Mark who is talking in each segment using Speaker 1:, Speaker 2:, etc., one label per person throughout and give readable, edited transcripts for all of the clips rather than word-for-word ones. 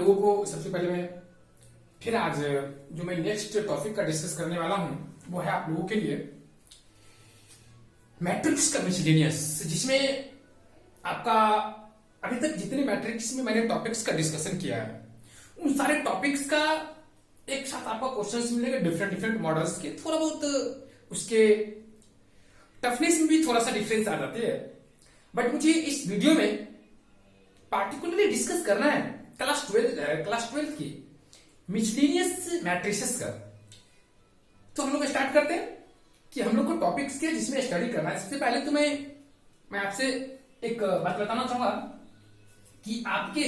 Speaker 1: लोगों को सबसे पहले मैं फिर आज जो मैं नेक्स्ट टॉपिक का डिस्कस करने वाला हूं वो है आप लोगों के लिए मैट्रिक्स का मिसलेनियस, जिसमें आपका अभी तक जितने मैट्रिक्स में मैंने टॉपिक्स का डिस्कशन किया है उन सारे टॉपिक्स का एक साथ आपका क्वेश्चंस मिलेगा डिफरेंट डिफरेंट मॉडल्स के। थोड़ा बहुत उसके टफनेस में भी थोड़ा सा डिफरेंस आ जाते हैं, बट मुझे इस वीडियो में पार्टिकुलरली डिस्कस करना है क्लास 12 की मिसलेनियस मैट्रिसेस का। तो हम लोग स्टार्ट करते हैं कि हम लोग को टॉपिक्स के जिसमें स्टडी करना है। सबसे पहले तो मैं आपसे एक बात बताना चाहूंगा कि आपके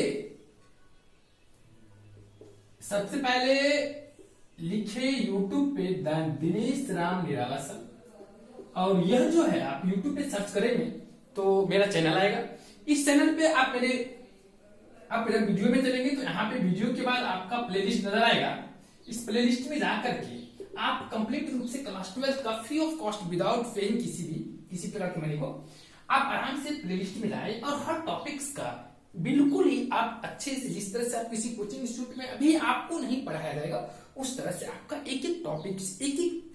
Speaker 1: सबसे पहले लिखे YouTube पे दिनेश राम निराला सर, और यह जो है आप YouTube पे सर्च करेंगे तो मेरा चैनल आएगा। इस चैनल पे आप मेरा वीडियो में चलेंगे तो यहाँ पे वीडियो के बाद आपका प्लेलिस्ट नजर आएगा। इस प्लेलिस्ट में जाकर के आप कंप्लीट रूप से क्लास 12 का free of cost without paying किसी प्रकार की मनी को आप आराम से प्लेलिस्ट में जाए और हर टॉपिक्स का बिल्कुल ही आप अच्छे से, जिस तरह से आप किसी कोचिंग इंस्टीट्यूट में अभी आपको नहीं पढ़ाया जाएगा उस तरह से आपका एक एक टॉपिक्स, एक एक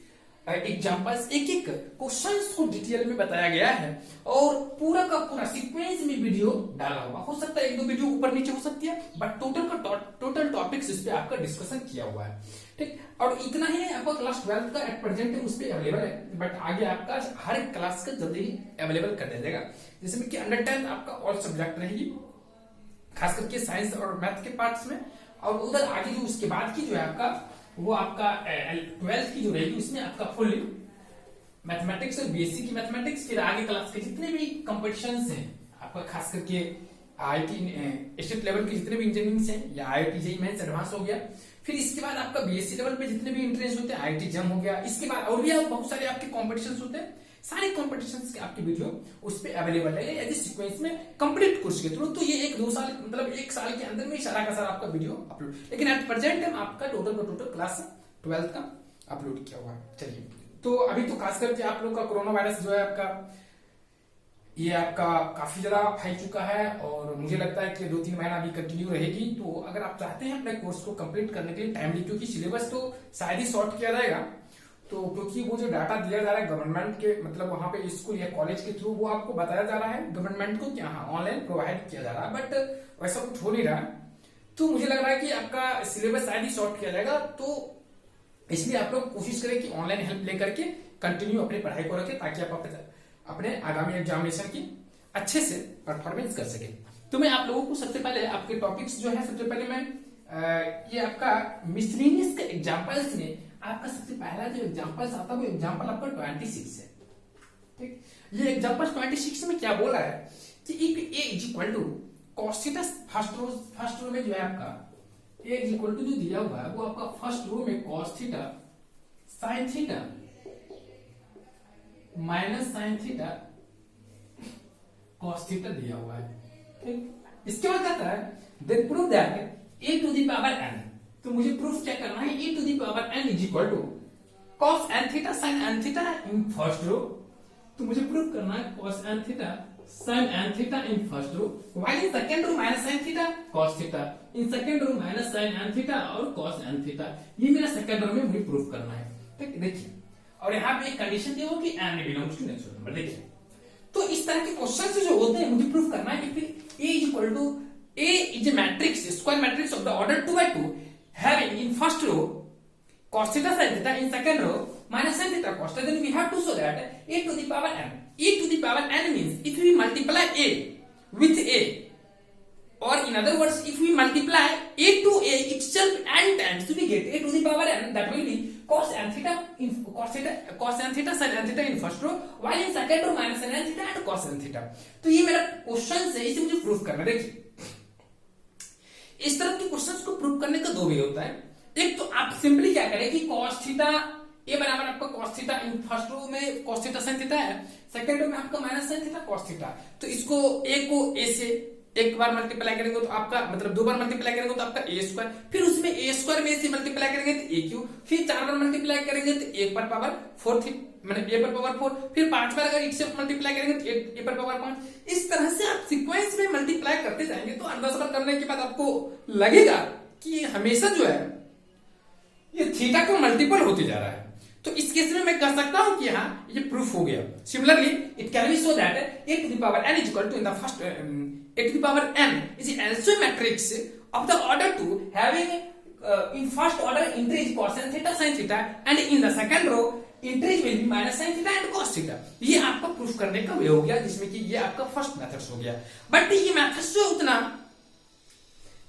Speaker 1: एग्जाम्पल्स, एक एक क्वेश्चंस को डिटेल में बताया गया है और पूरा का पूरा सीक्वेंस में वीडियो डाला हुआ। हो सकता है एक दो वीडियो ऊपर नीचे हो सकती है, बट टोटल टॉपिक्स इस पे आपका डिस्कशन किया हुआ है, ठीक। और इतना ही नहीं, आपका क्लास 12 का एट प्रेजेंट उस पे अवेलेबल है, बट आगे आपका हर एक क्लास का जल्दी अवेलेबल कर दिया जाएगा। जैसे कि अंडर 10 आपका ऑल सब्जेक्ट रहेगी, खास करके साइंस और मैथ के पार्ट्स में, और उधर आगे जो उसके बाद की जो है आपका वो आपका 12th की जो रहेगी उसमें आपका फुल मैथमेटिक्स और बीएससी की मैथमेटिक्स, फिर आगे क्लास के जितने भी कॉम्पिटिशन्स हैं आपका, खास करके आईआईटी स्टेट लेवल के जितने भी इंजीनियरिंग हैं या आईआईटी जेईई मेंस एडवांस हो गया, फिर इसके बाद आपका बीएससी लेवल पे जितने भी एंट्रेंस होते हैं, आईआईटी जम हो गया, इसके बाद और भी बहुत सारे आपके कॉम्पिटिशन्स होते हैं। सारे कॉम्पिटिशन्स के आपके वीडियो उस पे अवेलेबल है एज ए सीक्वेंस में कंप्लीट कोर्स के थ्रू। तो ये एक दो साल मतलब एक साल के अंदर में सारा का सारा आपका वीडियो अपलोड, लेकिन एट प्रेजेंट टाइम आपका टोटल क्लास 12 का अपलोड किया हुआ है। चलिए, तो अभी तो खास करके आप लोग का कोरोना वायरस जो है आपका ये आपका काफी ज्यादा फैल चुका है और मुझे लगता है कि 2-3 महीना अभी कंटिन्यू रहेगी। तो अगर आप चाहते हैं अपने कोर्स को कंप्लीट करने के लिए टाइमली, क्योंकि सिलेबस तो शायद ही शॉर्ट किया जाएगा, तो क्योंकि वो जो डाटा दिया जा रहा है गवर्नमेंट के मतलब वहां पे स्कूल या कॉलेज के थ्रू वो आपको बताया जा रहा है गवर्नमेंट को क्या ऑनलाइन प्रोवाइड किया जा रहा है, बट वैसा कुछ हो नहीं रहा। तो मुझे लग रहा है कि आपका सिलेबस शायद ही शॉर्ट किया जाएगा, तो इसलिए आप लोग कोशिश करें कि ऑनलाइन हेल्प लेकर के कंटिन्यू अपनी पढ़ाई को रखें ताकि आप अपने आगामी एग्जामिनेशन की अच्छे से परफॉर्मेंस कर सके। तो मैं आप लोगों को सबसे पहले आपके टॉपिक्स जो है सबसे पहले मैं ये आपका मिसलेनियस के एग्जांपल्स में आपका सबसे पहला जो एग्जांपल्स आता है वो एग्जांपल आपका 26 है, ठीक। ये एग्जांपल 26 में क्या बोला है कि if a is equal to cos theta, first row में जो है आपका a इज इक्वल टू जो दिया हुआ है वो आपका फर्स्ट रो में cos theta sin theta minus sin theta cos theta दिया हुआ है, ठीक। इसके बाद कहता है then prove that a to the power n, तो मुझे प्रूफ क्या करना है a to the power n is equal to cos n theta sin n theta in first row. तो मुझे प्रूफ करना है cos n theta sin n theta in first row, while in second row minus sin theta cos theta, in second row minus sin n theta और cos n theta. ये मेरा second row में मुझे proof करना है, ठीक। देखिए, और यहाँ पे एक कंडीशन दी हो कि n belongs to natural number. देखिए, तो इस तरह के क्वेश्चंस जो होते हैं मुझे प्रूफ करना है कि फिर a is equal to a is a matrix, square matrix of the order 2 by 2 having in first row cos theta sin theta, in second row minus sin theta cos theta. Then we have to show that a to the power n. A to the power n means if we multiply a with a, or in other words if we multiply a to a itself n times, we get a to the power n, that will be cos n theta sin n theta in first row, while in second row minus sin n theta and cos n theta. तो ये मेरा question है, इसे मुझे proof करना है। देखिए, इस तरह के क्वेश्चंस को प्रूव करने का दो वे होता है। एक तो आप सिंपली क्या करें कि cos थीटा a बराबर आपका cos theta in first row में cos थीटा sin थीटा है, सेकंड रो में आपका minus sin theta cos theta, तो इसको a को a से एक बार मल्टीप्लाई करेंगे तो आपका मतलब 2 बार मल्टीप्लाई करेंगे तो आपका ए स्क्वायर, फिर उसमें ए स्क्वायर में से मल्टीप्लाई करेंगे तो ए क्यू, फिर 4 बार मल्टीप्लाई करेंगे तो ए पर पावर 4 मतलब ए पर पावर 4, फिर 5 बार अगर इससे मल्टीप्लाई करेंगे तो ए पर पावर 5। इस तरह से आप सीक्वेंस में मल्टीप्लाई करते जाएंगे तो 10 बार करने के बाद आपको लगेगा कि हमेशा जो है ये थीटा का मल्टीपल होते जा रहा है। तो इस केस में मैं कह सकता हूं कि हाँ ये प्रूफ हो गया। Similarly it can be so that A to the power n is equal to in the first a to the power n is also a matrix of the order 2 having in first order increase cosine theta sin theta and in the second row increase will be minus sin theta and cos theta। ये आपका proof करने का वे हो गया जिसमें कि ये आपका फर्स्ट मेथड्स हो गया। बट ये मेथड्स जो उतना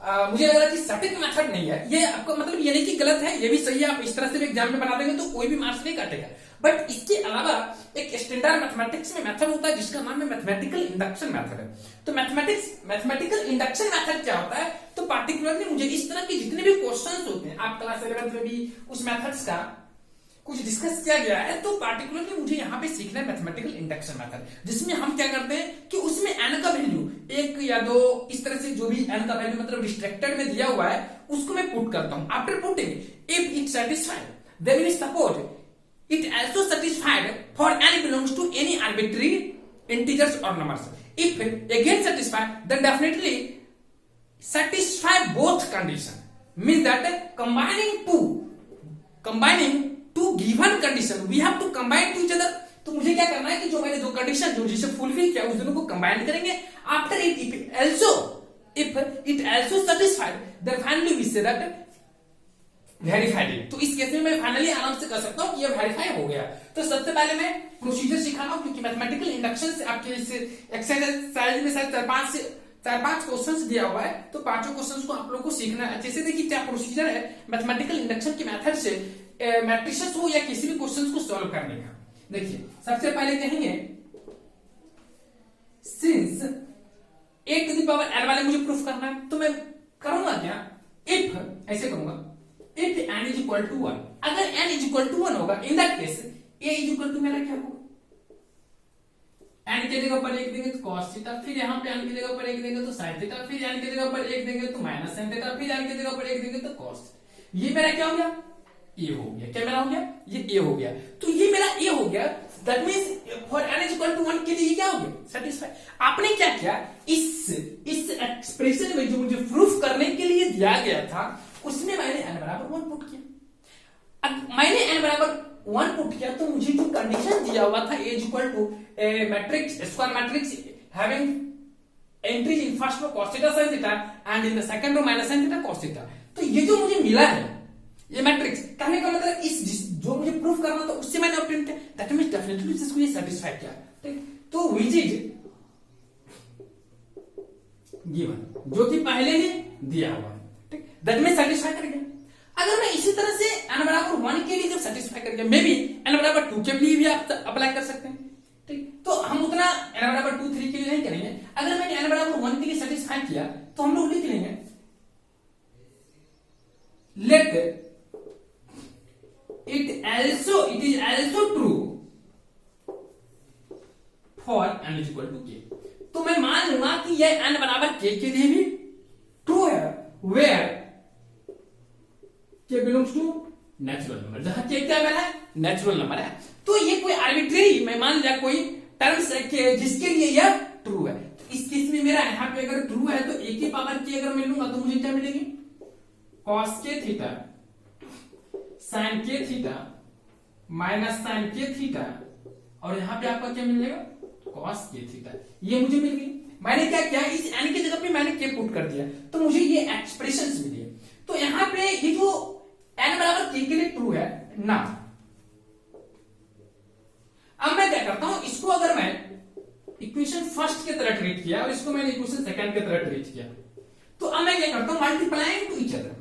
Speaker 1: मुझे लग रहा है कि सटीक मेथड नहीं है। ये आपका मतलब ये नहीं कि गलत है, ये भी सही है। आप इस तरह से भी एग्जाम में बना देंगे तो कोई भी मार्क्स नहीं काटेगा। बट इसके अलावा एक स्टैंडर्ड मैथमेटिक्स में मेथड होता है जिसका नाम है मैथमेटिकल इंडक्शन मेथड है। तो मैथमेटिकल इंडक्शन मेथड क्या होता है, तो पार्टिकुलरली मुझे इस तरह के जितने भी क्वेश्चंस होते हैं, आप क्लास 11 में भी उस मेथड्स का कुछ डिस्कस किया गया है, तो पार्टिकुलरली मुझे यहाँ पे सीखना है मैथमेटिकल इंडक्शन मेथड, जिसमें हम क्या करते हैं कि उसमें n का वैल्यू 1 या 2 इस तरह से जो भी n का वैल्यू मतलब रिस्ट्रिक्टेड में दिया हुआ है उसको मैं पुट करता हूं। After putting if it satisfied then we suppose it also satisfied for n belongs to any arbitrary integers or numbers. If again satisfied, then definitely satisfy both condition. Means that combining two given condition, we have to combine to each other. तो मुझे क्या करना है कि जो मैंने दो condition जो जिसे फुलफिल किया उस दोनों को कंबाइन करेंगे। After if it also satisfied, then finally we say that verified. तो इस केस में मैं फाइनली आराम से कर सकता हूं कि ये वेरीफाई हो गया। तो सबसे पहले मैं प्रोसीजर सिखा रहा हूं क्योंकि मैथमेटिकल इंडक्शन से आपके इस एक्सरसाइज में शायद 4-5 क्वेश्चंस दिया हुआ है, तो पांचों क्वेश्चंस को आप लोगों को सीखना है अच्छे से। देखिए क्या प्रोसीजर है मैथमेटिकल इंडक्शन के मेथड से मैट्रिसेस हो या किसी भी क्वेश्चन को सॉल्व करने का। देखिए सबसे पहले कहेंगे since a to the power n वाले मुझे प्रूफ करना है, तो मैं करूंगा क्या, इफ ऐसे करूंगा if n is equal to 1, अगर n is equal to 1 होगा इन that case a is equal to मेरा क्या होगा, n की जगह पर 1 देंगे तो cos थीटा, फिर यहाँ पे n की जगह पर 1 देंगे तो sin थीटा, फिर n की जगह पर 1 देंगे तो माइनस sin थीटा, फिर n की जगह पर 1 देंगे तो cos। ये मेरा क्या हो गया, a हो गया। क्या मेरा हो गया, ये a हो गया। तो ये मेरा a हो गया, that means for n is equal to 1 के लिए क्या हो गया, सेटिस्फाई। आपने क्या किया, इस एक्सप्रेशन में जो मुझे प्रूफ करने के लिए दिया गया था उसमें मैंने n बराबर 1 पुट किया। अब मैंने n बराबर 1 पुट किया तो मुझे जो कंडीशन दिया हुआ था a equal to matrix square matrix having entries in first row cos theta sin theta and in the second row minus sin theta cos theta. तो ये जो मुझे मिला है ये मैट्रिक्स, कहने का मतलब इस जो मुझे प्रूफ करना था उससे मैंने ऑब्टेन किया, दैट मींस डेफिनेटली इसको ये सेटिस्फाई किया। ठीक, तो व्हिच इज गिवन जो कि पहले ही दिया हुआ, ठीक, दैट मींस सेटिस्फाई कर गया। अगर मैं इसी तरह से n बराबर 1 के लिए जब सेटिस्फाई कर गया, मे बी n बराबर 2 के लिए भी आप अप्लाई कर सकते हैं। ठीक, तो हम उतना n बराबर 2, 3 के लिए नहीं करेंगे। अगर मैंने n बराबर 1 के लिए सेटिस्फाई किया तो हम लोग लिख लेंगे late it is also true for n is equal to k। तो मैं मान लूंगा कि यह n बराबर k के लिए भी ट्रू है, where k belongs to natural number, जहां k क्या है, नेचुरल नंबर है। तो ये कोई आर्बिट्रेरी मैं मान लिया कोई टर्म्स है जिसके लिए यह ट्रू है। तो इस केस में मेरा यहाँ पे अगर ट्रू है तो a की पावर k अगर मैं लूंगा तो मुझे क्या मिलेगी, cos k theta sin k theta minus sin k theta, और यहां पे आपका क्या मिल जाएगा, cos k थीटा। ये मुझे मिल गई। मैंने क्या किया, इस n की जगह पे मैंने k पुट कर दिया तो मुझे ये एक्सप्रेशंस मिली। तो यहां पे ये जो n बराबर k के लिए ट्रू है ना। अब मैं क्या करता हूं, इसको अगर मैं इक्वेशन फर्स्ट की तरह ट्रीट किया और इसको मैंने इक्वेशन सेकंड की तरह ट्रीट किया, तो अब मैं क्या करता हूं, multiplying to each other.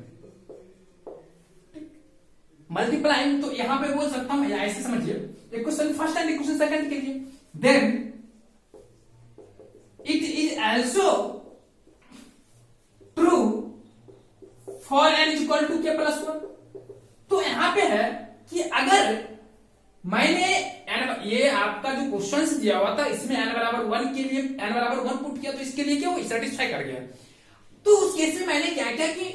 Speaker 1: Multiplying तो यहां पे बोल सकता हूं, या ऐसे समझिए equation first and equation second के लिए, then it is also true for n equal to k plus 1। तो यहां पे है कि अगर मैंने ये आपका जो क्वेश्चन दिया हुआ था इसमें n बराबर 1 के लिए n बराबर 1 पुट किया, तो इसके लिए क्या हुआ, सेटिस्फाई कर गया। तो उस केस में मैंने क्या किया कि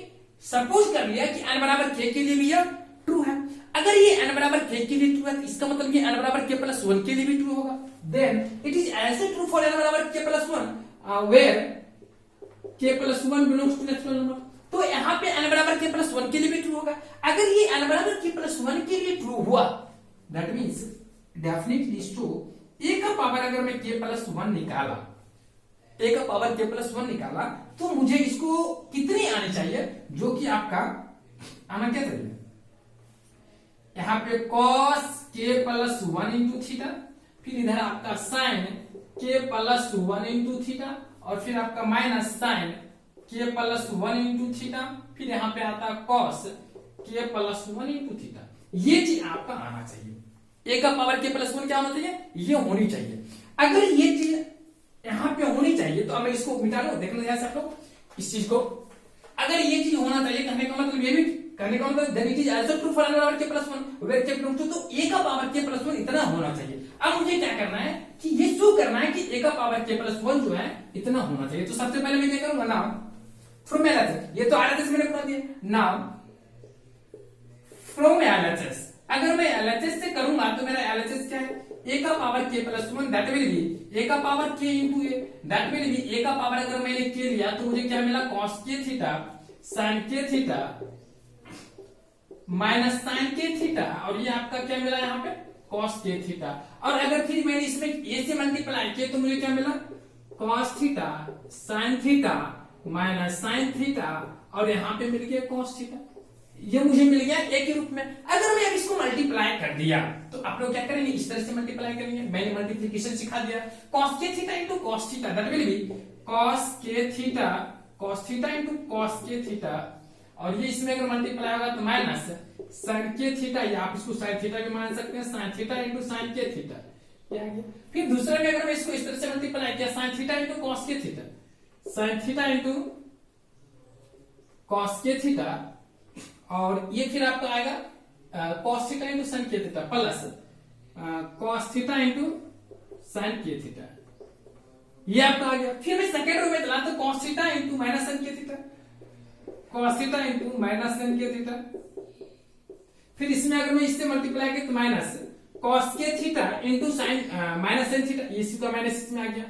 Speaker 1: सपोज कर लिया कि n बराबर k के लिए भी यह ट्रू है। अगर ये n बराबर k के लिए ट्रू है तो इसका मतलब ये n बराबर k प्लस 1 के लिए भी ट्रू होगा। देन इट इज ऐसे ट्रू फॉर n बराबर k plus 1 where k plus 1 belongs to natural number. तो यहाँ पे n बराबर k प्लस 1 के लिए भी ट्रू होगा। अगर ये n बराबर k प्लस 1 के लिए ट्रू हुआ, that means definitely is true. a का पावर अगर मैं k प्लस 1 निकाला, a का पावर k प्लस 1 निकाला, तो मुझे इसको कितनी आनी चाहिए, जो कि आपका आना क्या चाहिए, यहाँ पे cos k plus 1 into theta, फिर इधर आपका sine k plus 1 into theta, और फिर आपका minus sine k plus 1 into theta, फिर यहाँ पे आता है cos k plus 1 into theta. ये चीज आपका आना चाहिए। a का पावर k प्लस 1 क्या होना चाहिए, ये होनी चाहिए। अगर ये चीज यहाँ पे होनी चाहिए तो अब मैं इसको मिटा लो, देखना ध्यान से आप लोग इस चीज को। अगर ये चीज होना चाहिए, कहने का मतलब ये भी, कहने का मतलब then it is also true for n बराबर k plus 1 where k belongs to, तो a का पावर k प्लस 1 इतना होना चाहिए। अब मुझे क्या करना है कि ये शो करना है कि a का पावर k प्लस 1 जो है इतना होना चाहिए। तो सबसे पहले मैं क्या करूंगा, नाउ फ्रॉम एलएचएस, ये तो आरएचएस मैंने बता दिया, नाउ फ्रॉम एलएचएस, अगर मैं एलएचएस से करूंगा तो मेरा एलएचएस क्या है, a का power k plus 1 that will B a का power k into a, that will B a का पावर अगर मैंने k लिया तो मुझे क्या मिला, cos k theta sin k theta minus sin k theta, और ये आपका क्या मिला यहाँ पे cos k थीटा। और अगर फिर मैंने इसमें a से मल्टीप्लाई किया तो मुझे क्या मिला, cos theta sin theta minus sin theta, और यहाँ पे मिल गया cos थीटा। ये मुझे मिल गया a के रूप में। अगर मैं अब इसको मल्टीप्लाई कर दिया तो आप लोग क्या करेंगे, इस तरह से मल्टीप्लाई करेंगे। मैंने मल्टीप्लिकेशन सिखा दिया, cos k theta into cos theta, that will B cos k theta into cos k theta, और ये इसमें अगर मल्टीप्लाई होगा तो माइनस sin k थीटा, या आप इसको sin थीटा भी मान सकते हैं, sin theta into sin k theta, क्या आ गया। फिर दूसरे में अगर मैं इसको इस तरह से मल्टीप्लाई किया, sin theta into cos k theta, sin theta into cos k theta, और ये फिर आपका आएगा cos theta into sin k theta plus cos theta into sin k theta, ये आपका आ गया। फिर मैं सेकेंड रो में चला तो cos theta into minus sin k theta, cos theta into minus sin k theta, फिर इसमें अगर मैं इससे मल्टीप्लाई किया तो minus cos k theta into sin minus sin theta, इसी का माइनस इसमें आ गया।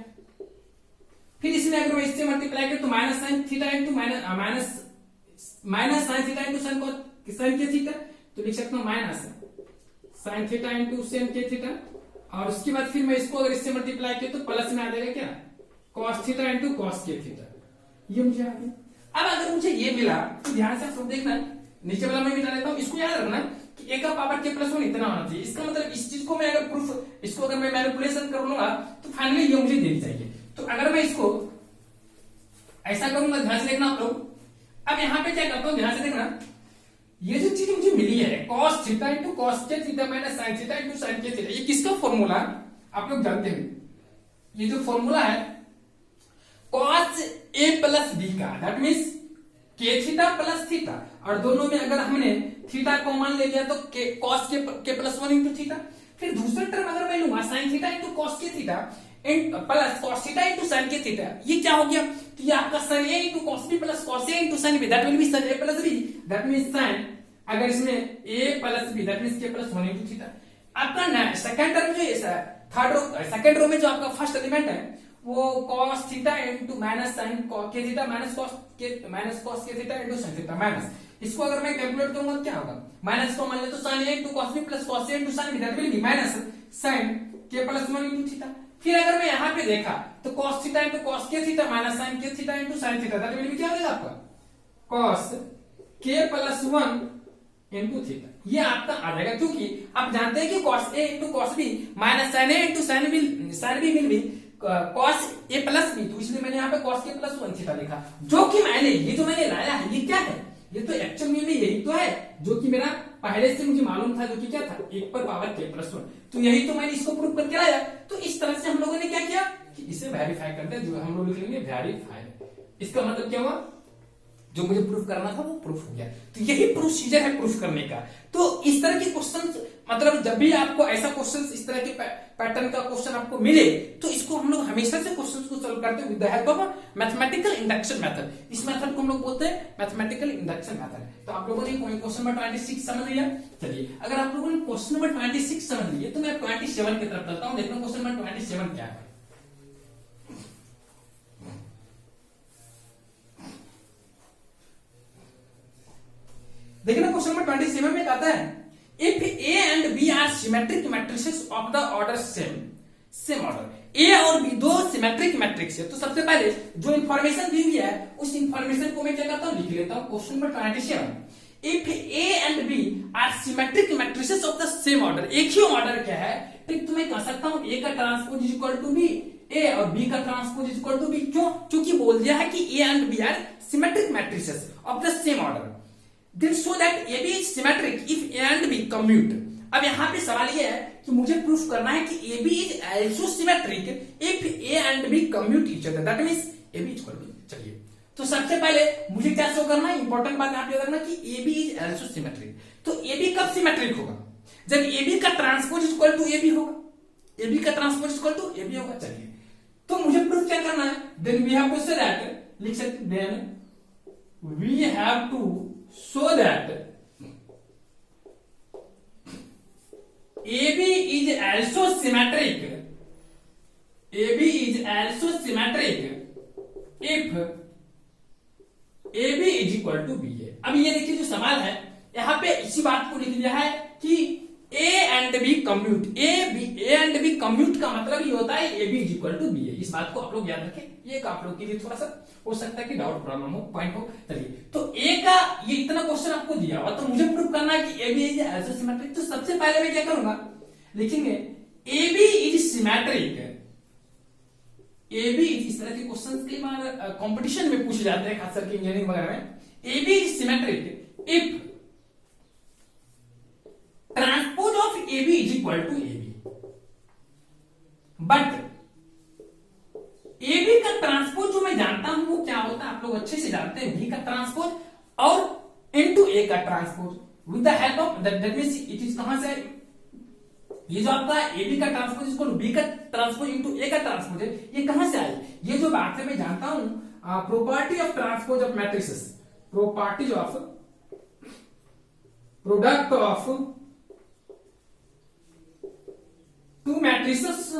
Speaker 1: फिर इसमें अगर मैं इससे मल्टीप्लाई किया तो minus sin theta into minus sin theta into sin k theta, तो लिख सकता हूं minus sin theta into sin k theta, और उसके बाद फिर मैं इसको अगर इससे मल्टीप्लाई किया तो प्लस में आ जाएगा क्या, cos theta into cos k theta, ये मुझे आ गया। अब अगर मुझे ये मिला तो ध्यान से आप देखना, नीचे वाला मैं मिटा लेता हूं, इसको याद रखना कि a का पावर k प्लस 1 इतना होना चाहिए। इसका मतलब इस चीज को मैं अगर प्रूफ, इसको अगर मैं मैनिपुलेशन कर लूंगा तो फाइनली ये मुझे देनी चाहिए। तो अगर मैं इसको ऐसा करूंगा, ध्यान से देखना आप लोग। अब यहाँ पे क्या करता हूँ, ध्यान से देखना, ये जो चीज मुझे मिली है cos theta into cos k theta minus sin theta into sin k theta, ये किसका फॉर्मूला आप लोग जानते हैं। ये जो फॉर्मूला है cos a प्लस b का, that means k theta plus theta, और दोनों में अगर हमने थीटा कॉमन ले लिया तो cos k plus 1 into theta. फिर दूसरा टर्म अगर मैं लूंगा sin theta into cos k theta plus cos theta into sin k theta, ये क्या हो गया, तो ये आपका sin a into cos b plus cos a into sin b, that will B sin a plus b, that means sin, अगर इसमें a plus b that means k plus 1 into theta. आपका सेकंड टर्म जो है third row, second row में जो आपका first element है वो cos theta into minus sin k theta minus cos k theta into sin theta minus, इसको अगर मैं कैलकुलेट करूंगा तो क्या होगा, माइनस को मान ले तो sin a into cos b plus cos a into sin b, that will B minus sin k plus 1 into theta. फिर अगर मैं यहाँ पे देखा तो cos theta into cos k theta minus sin k theta into sin theta, that will B क्या होगा आपका cos k plus 1 into theta, ये आपका आ जाएगा। क्योंकि आप जानते हैं कि cos a into cos b minus sin a into sin b will be cos a plus b, तो इसलिए मैंने यहाँ पे cos k प्लस 1 थीटा लिखा, जो कि मैंने ये जो मैंने लाया है ये क्या है, ये तो एक्चुअल में यही तो है जो कि मेरा पहले से मुझे मालूम था, जो कि क्या था 1 पर पावर k प्लस 1, तो यही तो मैंने इसको प्रूव करके लाया। तो इस तरह से हम लोगों ने क्या किया कि इसे वेरीफाई करते हैं, जो हम लोग लिख लेंगे वेरीफाई। इसका मतलब क्या हुआ, जो मुझे प्रूफ करना था वो प्रूफ हो गया। तो यही प्रोसीजर है प्रूफ करने का। तो इस तरह के क्वेश्चन, मतलब जब भी आपको ऐसा क्वेश्चन, इस तरह के पैटर्न का क्वेश्चन आपको मिले, तो इसको हम लोग हमेशा से क्वेश्चन को सॉल्व करते हैं with the help of mathematical induction method. इस मेथड को हम लोग बोलते हैं मैथमेटिकल इंडक्शन मेथड। तो आप लोगों ने क्वेश्चन नंबर 26 समझ लिया। चलिए, अगर आप लोगों ने क्वेश्चन नंबर 26 समझ लिए, तो मैं 27 की तरफ चलता हूं। देखना क्वेश्चन नंबर 27 क्या है। देखना क्वेश्चन नंबर 27 में कहता है, if A and B are symmetric matrices of the order same order. A और बी दो सिमेट्रिक मैट्रिक्स है। तो सबसे पहले जो इंफॉर्मेशन दी हुई है उस इंफॉर्मेशन को मैं क्या करता हूं, लिख लेता हूं। Question number 27, if A and B are symmetric matrices of the same order. एक ही ऑर्डर क्या है, ठीक, तो मैं कह सकता हूं ए का transpose is equal to B, A और बी का transpose is equal to B. क्यों? क्योंकि बोल दिया है कि A and B are symmetric matrices of the same order. Then show that AB is symmetric if A and B commute। अब यहाँ पे सवाल ये है कि मुझे प्रूफ करना है कि AB is also symmetric if A and B commute each other। That means AB is equal to B। चलिए, तो सबसे पहले मुझे क्या शो करना है, इंपॉर्टेंट बात यहाँ पे याद रखना कि AB is also symmetric। तो AB कब सिमेट्रिक होगा, जब AB का ट्रांसपोज इक्वल टू AB होगा। AB का ट्रांसपोज इक्वल टू AB होगा। चलिए, तो मुझे प्रूफ क्या करना है, then we have to say that, लिख सकते, then we have to so that AB is also symmetric, AB is also symmetric if AB is equal to B है। अब ये देखिए जो सवाल है, यहां पे इसी बात को लिख दिया है कि A and B commute, A and B commute का मतलब ये होता है AB is equal to B है। इस बात को आप लोग याद रखें, ये आप लोग के लिए थोड़ा सा हो सकता है कि डाउट प्रॉब्लम हो, पॉइंट हो। चलिए, तो ए का ये इतना क्वेश्चन आपको दिया हुआ, तो मुझे प्रूव करना है कि A B is also symmetric. तो सबसे पहले मैं क्या करूंगा, लिखेंगे A B is symmetric. A B इस तरह के क्वेश्चन कई बार कंपटीशन में पूछे जाते हैं, खासकर के इंजीनियरिंग वगैरह में। A B is symmetric if transpose of A B is equal to A B, but AB का ट्रांसपोज जो मैं जानता हूं वो क्या होता है, आप लोग अच्छे से जानते हैं, B का ट्रांसपोज और इनटू A का transpose with the help of that means it is कहां से, ये जो आपका AB का ट्रांसपोज इक्वल टू B का ट्रांसपोज इनटू A का ट्रांसपोज है, ये कहां से आई, ये जो बात है मैं जानता हूं property of transpose of matrices, property of product of two matrices,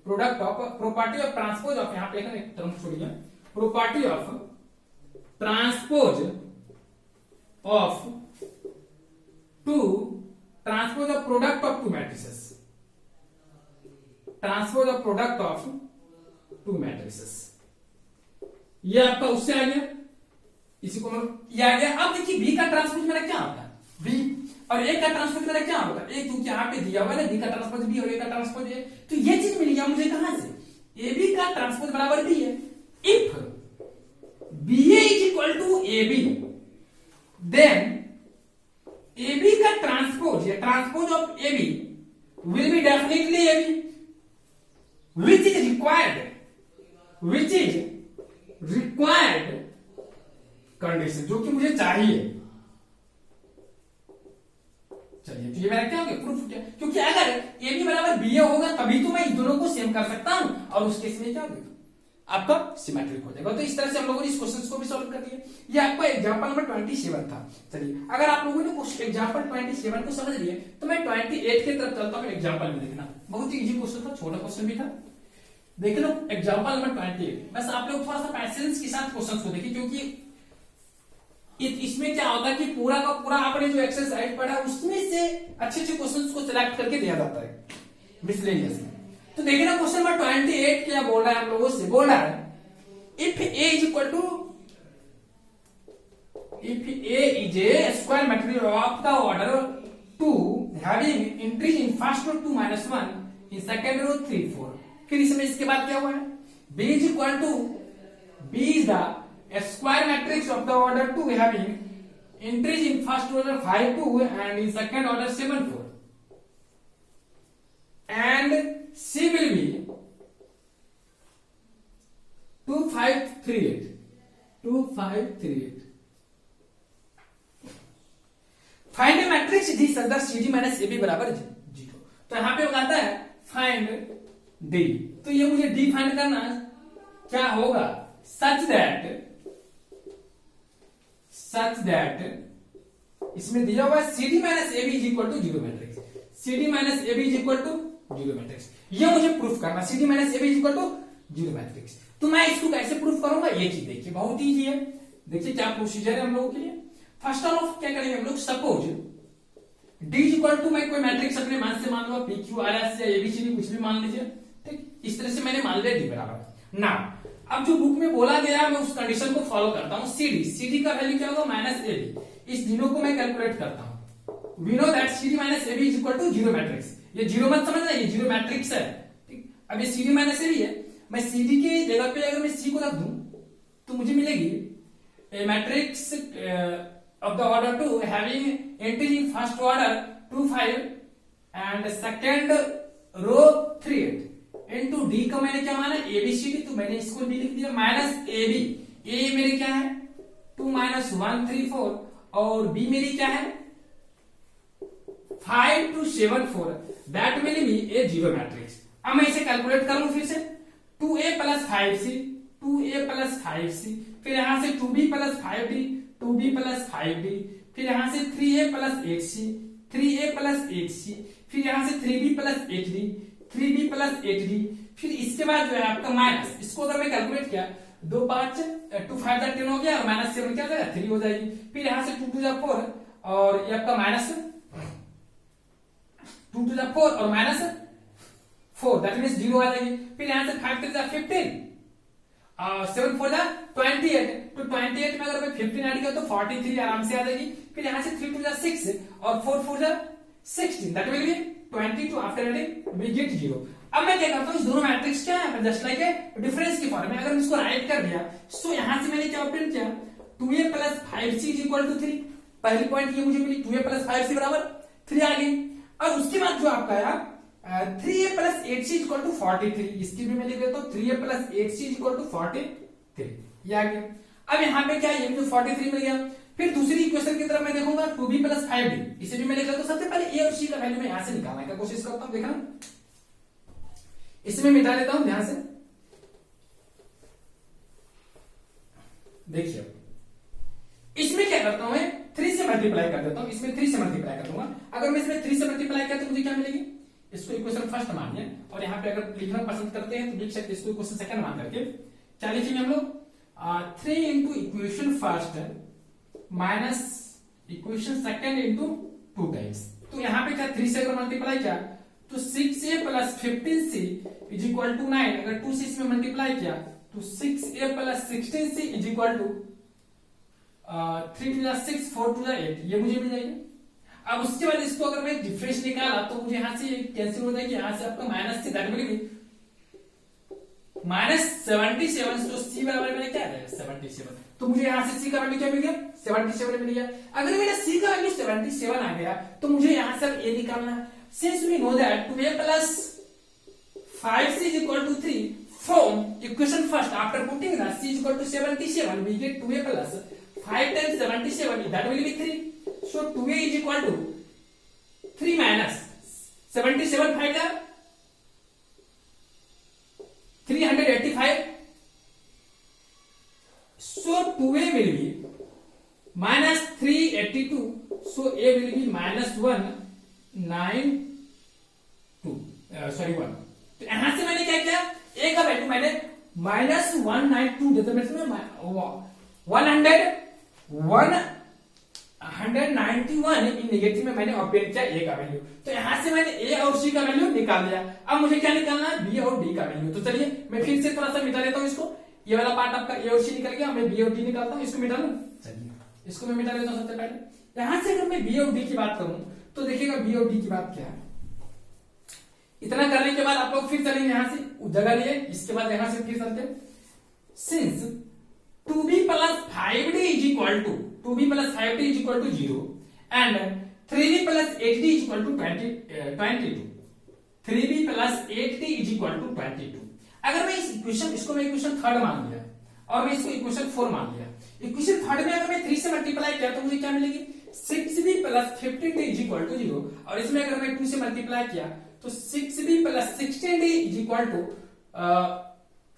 Speaker 1: product of property of transpose of, यहां पे एक टर्म छोड़िए, property of transpose of two, transpose of product of two matrices, transpose of product of two matrices. ये आपका उससे आ गया, इसी को ये आ गया। अब देखिए बी का ट्रांसपोज मेरा क्या होता है, बी, और ए का ट्रांसपोज मेरा क्या होता है, एक क्योंकि यहाँ पे दिया हुआ है बी का ट्रांसपोज बी और ए का ट्रांसपोज ए, तो ये चीज मिल गया मुझे कहां से, ए बी का ट्रांसपोज बराबर बी है। If B A is equal to A B, then A B का ट्रांसपोज या transpose of A B will be definitely A B, which is required, which is required condition, जो कि मुझे चाहिए। चलिए, तो ये मेरा क्या हो गया, प्रूफ क्या, क्योंकि अगर ए बी बराबर बी ए होगा तभी तो मैं इन दोनों को सेम कर सकता हूं, और उस केस में क्या होगा, आपका सिमेट्रिक हो जाएगा। तो इस तरह से हम लोगों ने इस क्वेश्चन को भी सॉल्व कर लिया। ये आपका एग्जांपल नंबर 27 था। चलिए, अगर आप लोगों ने एग्जांपल 27 को समझ लिए, तो मैं 28 की तरफ चलता हूं। एग्जांपल में देखना, बहुत ही इजी क्वेश्चन था, छोटा क्वेश्चन भी था। देख लो एग्जांपल नंबर 28। बस आप लोग थोड़ा सा पैसेंस के साथ क्वेश्चन को देखिए, क्योंकि इसमें क्या होता है कि पूरा का पूरा आपने जो एक्सरसाइज पढ़ा उसमें से अच्छे अच्छे क्वेश्चंस को सिलेक्ट करके दिया जाता है मिसलेनियस में। तो देखिए ना क्वेश्चन नंबर 28 क्या बोल रहा है हम लोगों से, बोल रहा है if A is equal to, if A is a square matrix of the order 2 having increase in first row 2 - 1 in second row 3 4, फिर इसमें इसके बाद क्या हुआ है, b is equal to, b is the a square matrix of the order 2 having entries in first order 5 2 and in second order 7 4, and C will be 2 5 3 8, 2 5 3 8, matrix D such that CD minus AB बराबर 0। तो यहाँ पे आता है find D, तो ये मुझे D find करना क्या होगा, सच दैट इसमें दिया हुआ CD minus AB is equal to 0 matrix, CD minus AB is equal to 0 matrix, ये मुझे प्रूफ करना, CD minus AB is equal to 0 matrix. तो मैं इसको कैसे प्रूफ करूंगा, ये चीज देखिए बहुत इजी है। देखिए क्या प्रोसीजर है हम लोगों के लिए। फर्स्ट ऑफ क्या करेंगे हम लोग, suppose D is equal to मैं कोई मैट्रिक्स अपने मान से मान लो PQRS या ABCD कुछ भी मान लीजिए, ठीक, इस तरह से मैंने मान लिया D बराबर ना। अब जो बुक में बोला गया मैं उस कंडीशन को फॉलो करता हूँ। CD का वैल्यू क्या होगा, माइनस AB, इस दिनों को मैं कैलकुलेट करता हूँ। We know that CD minus AB is equal to 0 matrix, ये 0 मत समझना, ये 0 मैट्रिक्स है, ठीक। अब ये CD माइनस AB है, मैं CD के जगह पे अगर मैं C को रख दूं तो मुझे मिलेगी ए matrix of the order 2 having entry in first order 2 5 and second row 3 8 into D का मैंने क्या माना, ABCD, तो मैंने इसको भी लिख दिया माइनस AB, A मेरी क्या है 2 माइनस 1 3 4 और B मेरी क्या है 5 2 7 4, that will B A 0 matrix. अब मैं इसे कैलकुलेट कर लूं फिर से, 2A plus 5C 2A plus 5C, फिर यहां से 2B plus 5D 2B plus 5D, फिर यहां से 3A plus 8C 3A plus 8C, फिर यहां से 3B plus 8D 3B plus 8D, फिर इसके बाद जो है आपका माइनस, इसको अगर मैं कैलकुलेट किया 2 5 2 5 10 हो गया और माइनस 7 क्या हो जाएगा 3 हो जाएगी, फिर यहां से 2 2 4 और ये आपका माइनस 2 2 4 और माइनस 4, दैट मींस 0 आ जाएगी, फिर यहां से 5 3 15 7 4 28, तो 28 में अगर मैं 15 ऐड किया तो 43 आराम से आ जाएगी, फिर यहां से 3 2 6 और 4 4 16, that will be 22 after adding we get 0। अब मैं क्या करता हूं, इस दोनों मैट्रिक्स क्या है जस्ट लाइक ए डिफरेंस की फॉर्म में अगर मैं इसको राइट कर दिया, सो यहां से मैंने क्या ऑब्टेन किया 2A plus 5C is equal to 3, पहली पॉइंट ये मुझे मिली 2A प्लस 5C बराबर 3 आ गई। और उसके बाद जो आपका है 3A plus 8C is equal to 43, इसकी भी मैं लिख देता हूं 3A plus 8C is equal to 43, ये आ गया। अब यहाँ पे क्या है, ये मुझे 43 मिल गया, फिर दूसरी इक्वेशन की तरफ मैं देखूंगा 2B प्लस 5D, इसे भी मैं लिख लेता हूं। सबसे पहले A और C का वैल्यू मैं यहां से निकालने का कोशिश करता हूं, देखना इसे मैं मिटा लेता हूं ध्यान से, देखिए इसमें क्या करता हूं मैं 3 से मल्टीप्लाई कर देता हूं, इसमें 3 से मल्टीप्लाई कर दूंगा। अगर मैं इसमें 3 से मल्टीप्लाई किया तो मुझे क्या मिलेगी, इसको इक्वेशन फर्स्ट मानिए और यहाँ पे अगर लिखना पसंद करते हैं तो लिख सकते हैं इसको इक्वेशन सेकंड मान करके। क्या लिखेंगे हम लोग 3 into equation first minus equation second into 2 times, तो यहाँ पे क्या 3 से अगर मल्टीप्लाई किया तो 6A plus 15C is equal to 9, अगर 2 से इसमें मल्टीप्लाई किया तो 6A plus 16C is equal to 3 2 6 4 2 8, ये मुझे मिल जाएगी। अब उसके बाद इसको अगर मैं डिफरेंस निकाला तो मुझे यहां से कैंसिल हो जाएगी, यहां से आपका minus say that will B minus 77, तो C बराबर मैंने क्या है 77, तो मुझे यहां से C का वैल्यू क्या मिल गया 77 मिल गया। अगर मेरा C का वैल्यू 77 आ गया तो मुझे यहां से A निकालना है। Since we know that 2A plus 5C is equal to 3, from equation first after putting the C is equal to 77 we get 2A plus 5 times 77, that will be 3. So 2A is equal to 3 minus 77 5 are 385. So 2A will be minus 382. So A will be minus 192. Sorry 1. तो यहां से मैंने क्या किया, A का value मैंने minus 192 देता मैं 191 इन नेगेटिव में मैंने ऑब्टेन किया A का वैल्यू। तो यहां से मैंने A और C का वैल्यू निकाल लिया। अब मुझे क्या निकालना है, B और D का वैल्यू। तो चलिए मैं फिर से थोड़ा सा मिटा लेता हूं इसको, ये वाला पार्ट आपका A और C निकल गया, मैं B और D निकालता हूं, इसको मिटा लूं। चलिए इसको मैं मिटा लेता हूं। सबसे पहले यहां से अगर मैं B और D की बात करूं तो देखिएगा B और D की बात क्या है। इतना करने के बाद आप लोग फिर चलेंगे यहां से जगह लिए, इसके बाद यहां से फिर चलते since 2B plus 5D is equal to 2B plus 5D is equal to 0 and 3B plus 8D is equal to 22 3B plus 8D is equal to 22। अगर मैं इस इक्वेशन इसको मैं इक्वेशन थर्ड मान लिया और मैं इसको इक्वेशन 4 मान लिया, इक्वेशन थर्ड में अगर मैं 3 से मल्टीप्लाई किया तो मुझे क्या मिलेगी 6B plus 15d is equal to 0, और इसमें अगर मैं 2 से मल्टीप्लाई किया तो 6b plus 16d is equal to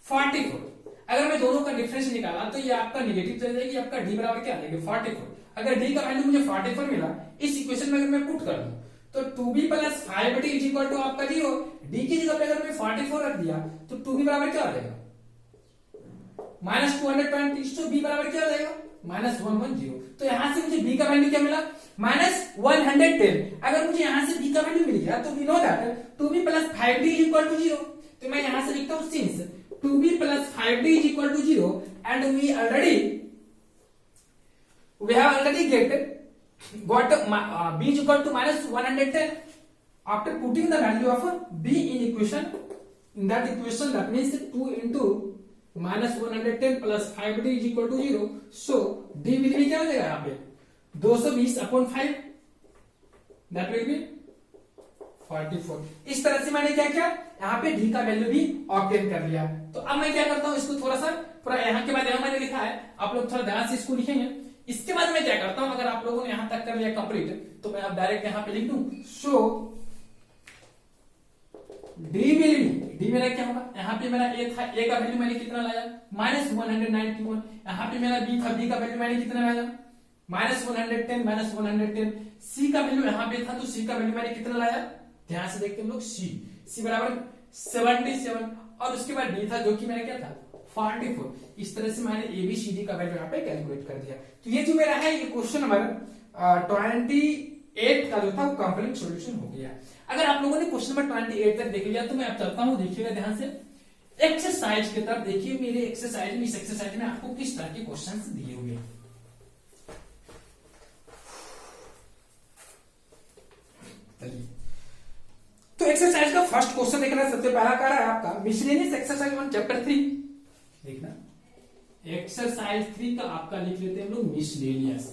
Speaker 1: 44। अगर मैं दोनों का डिफरेंस निकाला तो ये आपका निगेटिव चल जाएगी, आपका d बराबर क्या आ जाएगा 44। अगर d का वैल्यू मुझे 44 मिला, इस इक्वेशन में अगर मैं पुट कर दूं तो 2b plus 5d is equal to आपका 0, d की जगह पे अगर मैं 44 रख दिया तो 2b बराबर क्या आ जाएगा -220, तो b बराबर क्या आ जाएगा -110। तो यहां से मुझे b का वैल्यू क्या मिला -110। अगर मुझे यहां से b का वैल्यू मिल गया तो we know that 2b plus 5d is equal to 0। तो मैं यहां से लिखता हूं since 2b plus 5d is equal to 0 and we have already got b is equal to -110. After putting the value of b in equation, in that equation, that means 2 into -110 plus 5d is equal to 0. So d will be क्या हो जाएगा यहाँ पे 220/5, that will be 44। इस तरह से मैंने क्या किया, यहाँ पे d का वैल्यू भी ऑब्टेन कर लिया। तो अब मैं क्या करता हूँ, इसको थोड़ा सा पूरा यहाँ के बाद यहाँ मैंने लिखा है, आप लोग थोड़ा ध्यान से इसको लिखेंगे। इसके बाद मैं क्या करता हूं, अगर आप लोगों ने यहां तक कर लिया कंप्लीट तो मैं अब डायरेक्ट यहां पे लिख दूं सो डी विल बी, डी मेरा क्या होगा, यहां पे मेरा ए था, ए का वैल्यू मैंने कितना लाया -191। यहां पे मेरा बी था, बी का वैल्यू मैंने कितना लाया -110 सी का वैल्यू यहां पे था तो सी का वैल्यू मैंने कितना लाया, ध्यान से देखते हैं लोग, सी बराबर 77, और उसके बाद डी था जो कि मेरा क्या था 44। इस तरह से मैंने ABCD का वैल्यू यहाँ पे कैलकुलेट कर दिया। तो ये जो मेरा है ये क्वेश्चन नंबर 28 का जो था वो कंप्लीट सॉल्यूशन हो गया। अगर आप लोगों ने क्वेश्चन नंबर 28 तक देख लिया तो मैं अब चलता हूँ, देखिएगा ध्यान से एक्सरसाइज की तरफ। देखिए मेरे एक्सरसाइज में, इस एक्सरसाइज में आपको किस तरह के क्वेश्चन दिए हुए हैं। तो एक्सरसाइज का फर्स्ट क्वेश्चन देखना, सबसे पहला कह रहा है आपका मिसलेनियस एक्सरसाइज 1 चैप्टर 3। देखना एक्सरसाइज 3 का आपका लिख लेते हैं हम लोग मिसलेनियस।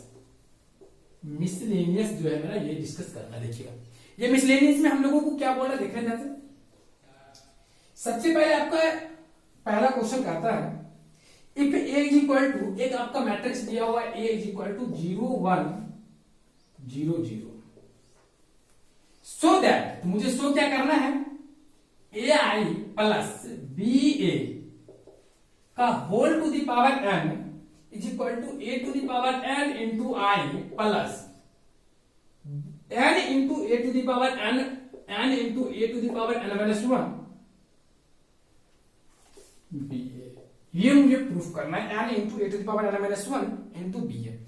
Speaker 1: मिसलेनियस जो है मेरा ये डिस्कस करना, देखिएगा ये मिसलेनियस में हम लोगों को क्या बोल रहा है, देख रहे हैं। सबसे पहले आपका पहला क्वेश्चन कहता है if A is equal to, एक आपका मैट्रिक्स दिया हुआ है, A is equal to 0 1 0 0, so that, मुझे सो क्या करना है, ए आई प्लस बी ए का whole to the power n is equal to A to the power n into I plus n into A to the power n into A to the power n minus 1 B A. ये मुझे proof करना है, n into A to the power n minus 1 into B A,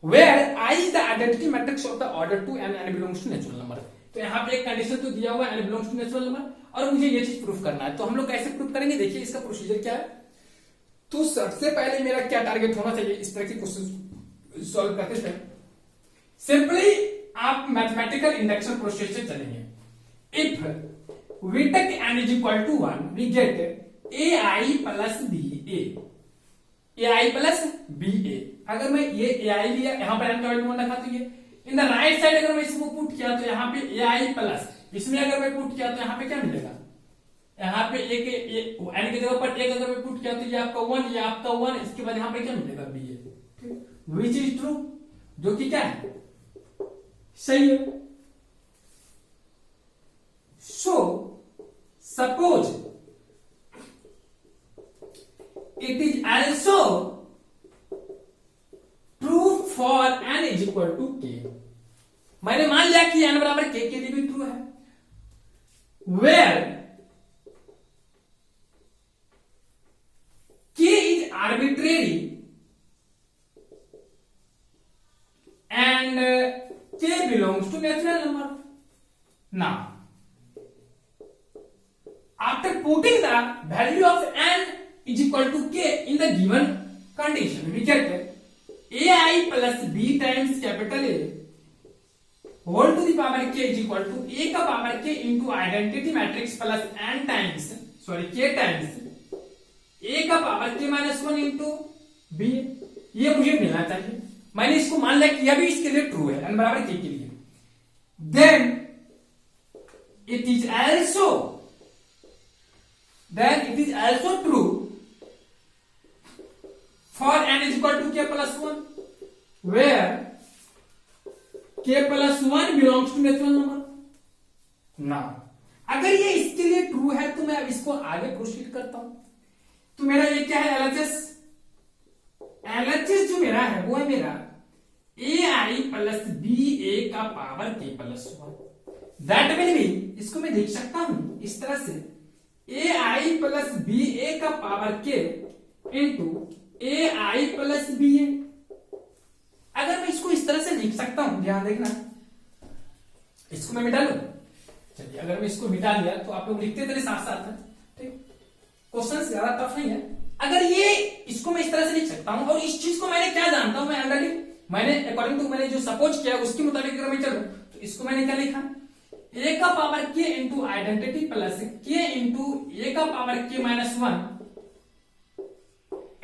Speaker 1: where I is the identity matrix of the order two n belongs to natural number. तो यहाँ पे एक condition तो दिया हुआ है n belongs to natural number, और मुझे ये चीज प्रूफ करना है। तो हम लोग कैसे प्रूफ करेंगे, देखिए इसका प्रोसीजर क्या है। तो सबसे पहले मेरा क्या टारगेट होना चाहिए इस तरह के क्वेश्चन सॉल्व करते समय, सिंपली आप मैथमेटिकल इंडक्शन प्रोसेस से चलेंगे। If we take n is equal to 1 we get A I plus B A I plus B A. अगर मैं ये ए आई लिया, यहां पर n का वैल्यू रखा, तो ये इन द राइट साइड अगर मैं इसको पुट किया तो यहाँ पे ए आई प्लस, इसमें अगर मैं पुट किया तो यहाँ पे क्या मिलेगा, यहाँ पे एक n की जगह पर एक अगर मैं पुट किया तो ये आपका 1, ये आपका 1, इसके बाद यहाँ पे क्या मिलेगा B A, which is true, जो कि क्या है सही है। So suppose it is also true for n is equal to k। मैंने मान लिया कि n बराबर k के लिए भी ट्रू है, where k is arbitrary and k belongs to natural number. Now, after putting the value of n is equal to k in the given condition, we get ai plus b times capital A whole to the power k is equal to a का power k into identity matrix plus n times, k times a का power k minus 1 into B. ये मुझे मिलना चाहिए, मैंने इसको मान लिया कि यह भी इसके लिए ट्रू है, n बराबर k के लिए। Then it is also true for n is equal to k plus 1, where k k plus 1 belongs to natural number ना। अगर ये इसके लिए ट्रू है तो मैं अब इसको आगे प्रोसीड करता हूं। तो मेरा ये क्या है एलएचएस जो मेरा है वो है मेरा ai प्लस बी ए का power k plus 1। That will B, इसको मैं देख सकता हूं इस तरह से ai प्लस बी ए का power k into ai plus B A. अगर मैं इसको इस तरह से लिख सकता हूं, ध्यान देखना, इसको मैं मिटा लूं। चलिए अगर मैं इसको मिटा लिया तो आप लोग लिखते चले साथ साथ, ठीक। क्वेश्चन ज्यादा टफ नहीं है। अगर ये इसको मैं इस तरह से लिख सकता हूं, और इस चीज को मैंने क्या जानता हूं, मैं ऑलरेडी मैंने अकॉर्डिंग टू मैंने जो सपोज किया उसके मुताबिक अगर मैं चलूं तो इसको मैंने क्या लिखा, ए का power k into identity plus के इंटू ए का पावर के माइनस 1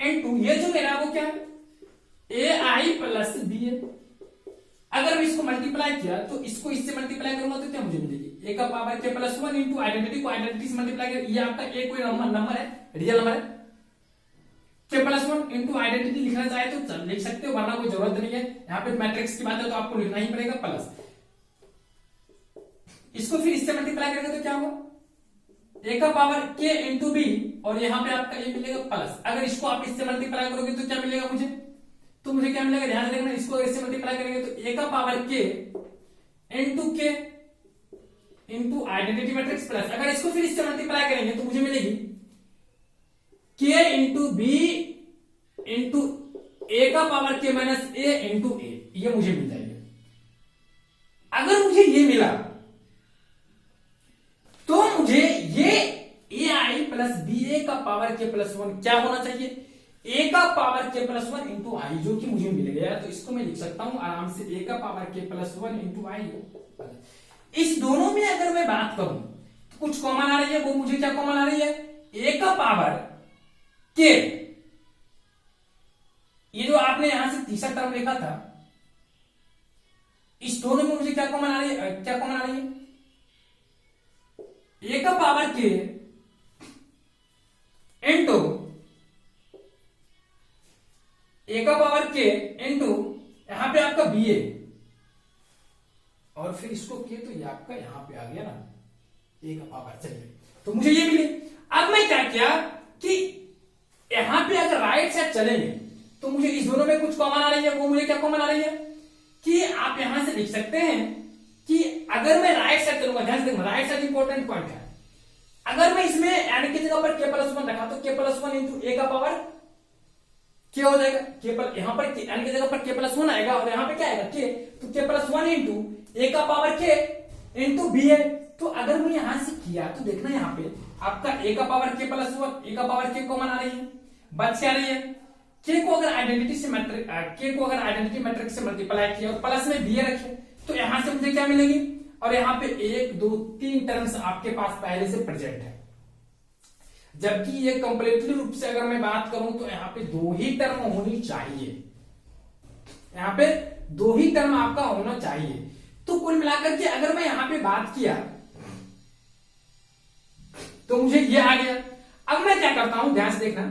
Speaker 1: इंटू ये जो मेरा वो क्या है ए आई प्लस बी ए। अगर मैं इसको मल्टीप्लाई किया तो इसको इससे मल्टीप्लाई करूंगा तो क्या मुझे मिलेगी, ए का पावर के प्लस 1 इंटू आइडेंटिटी को आइडेंटिटी से मल्टीप्लाई कर, ये आपका ए कोई नंबर है, रियल नंबर है, के प्लस 1 इंटू आइडेंटिटी लिखना चाहे तो लिख सकते हो, वरना कोई जरूरत नहीं है। यहाँ पे मैट्रिक्स की बात है तो आपको लिखना ही पड़ेगा प्लस। इसको फिर इससे मल्टीप्लाई करेंगे तो क्या होगा, ए का पावर के इंटू बी, और यहाँ पे आपका ए मिलेगा प्लस। अगर इसको आप इससे मल्टीप्लाई करोगे तो क्या मिलेगा मुझे, तो मुझे क्या मिलेगा, ध्यान रखना, इसको इससे मल्टीप्लाई करेंगे तो ए का power k into identity matrix plus. अगर इसको फिर इससे मल्टीप्लाई करेंगे तो मुझे मिलेगी के इंटू बी इंटू ए का पावर के माइनस ए इंटू ए, ये मुझे मिल जाएगा। अगर मुझे ये मिला तो मुझे ये ए आई प्लस बी ए का पावर के प्लस 1 क्या होना चाहिए, ए का पावर के प्लस 1 इंटू आई, जो कि मुझे मिल गया। तो इसको मैं लिख सकता हूं आराम से, ए का पावर के प्लस 1 इंटू आई। इस दोनों में अगर मैं बात करूं तो कुछ कॉमन आ रही है, वो मुझे क्या कॉमन आ रही है, ए का पावर के, ये जो आपने यहां से तीसरा टर्म लिखा था, इस दोनों में मुझे क्या कॉमन आ रही है, क्या कॉमन आ रही है, ए का पावर के इंटू ए का पावर के इंटू यहां पे आपका बी ए, और फिर इसको किए तो ये आपका यहां पे आ गया ना ए का पावर। चलिए तो मुझे ये मिले। अब मैं क्या किया कि यहां पे अगर राइट साइड चलेंगे तो मुझे इस दोनों में कुछ कॉमन आ रही है, वो मुझे क्या कॉमन आ रही है कि आप यहां से लिख सकते हैं कि अगर मैं राइट साइड चलूंगा, ध्यान से देखना, राइट साइड इंपॉर्टेंट पॉइंट है। अगर मैं इसमें एन की जगह पर के प्लस 1 रखा तो के प्लस 1 इंटू ए का पावर क्या हो जाएगा, के पर यहां पर एन की जगह पर के प्लस 1 आएगा और यहां पे क्या आएगा के, तो के प्लस 1 इंटू ए का पावर के इंटू बी है। तो अगर मैं यहां से किया तो देखना यहाँ पे आपका ए का पावर के प्लस 1, ए का पावर के कॉमन आ रही है, बच क्या रही है, के को अगर आइडेंटिटी से मैट्रिक के को अगर आइडेंटिटी मैट्रिक्स से मल्टीप्लाई किया और प्लस में बी रखे तो यहां से मुझे क्या मिलेगी, और यहां पे 1 2 3 टर्म्स आपके पास पहले से प्रेजेंट है। जबकि ये कंप्लीटली रूप से अगर मैं बात करूं तो यहां पे 2 ही टर्म होनी चाहिए, यहां पे 2 ही टर्म आपका होना चाहिए। तो कुल मिलाकर के अगर मैं यहां पे बात किया तो मुझे ये आ गया। अब मैं क्या करता हूं, ध्यान से देखना,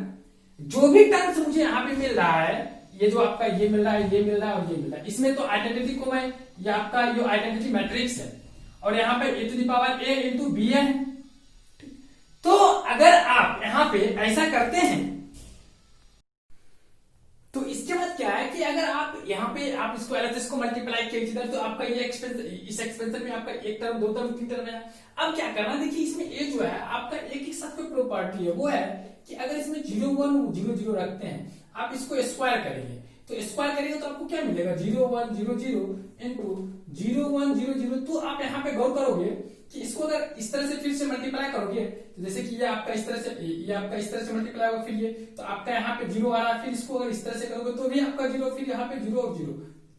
Speaker 1: जो भी टर्म्स मुझे यहां पे मिल रहा है, ये जो आपका ये मिल रहा है, ये मिल रहा है और ये मिल रहा है, इसमें तो आइडेंटिटी को मैं, ये आपका जो आइडेंटिटी मैट्रिक्स है और यहाँ पे A to the power A into B है। तो अगर आप यहां पे ऐसा करते हैं तो इसके बाद क्या है कि अगर आप यहाँ पे आप इसको एलएचएस को मल्टीप्लाई किया इधर तो आपका ये एक्सपेंस, इस एक्सपेंशन में आपका 1 टर्म 2 टर्म 3 टर्म है। अब क्या करना, देखिए इसमें ए जो है आपका एक साथ कोई प्रॉपर्टी है, वो है कि अगर इसमें 0 1 0 0 रखते हैं, आप इसको स्क्वायर करेंगे तो स्क्वायर करेंगे तो आपको क्या मिलेगा, 0 1 0 0 इंटू 0 1 0 0। तो आप यहाँ पे गौर करोगे कि इसको अगर इस तरह से फिर से मल्टीप्लाई करोगे तो जैसे कि ये आपका इस तरह से, ये आपका इस तरह से मल्टीप्लाई होगा, फिर ये तो आपका यहाँ पे 0 आ रहा है, फिर इसको अगर इस तरह से करोगे तो भी आपका 0, फिर यहाँ पे 0 और 0।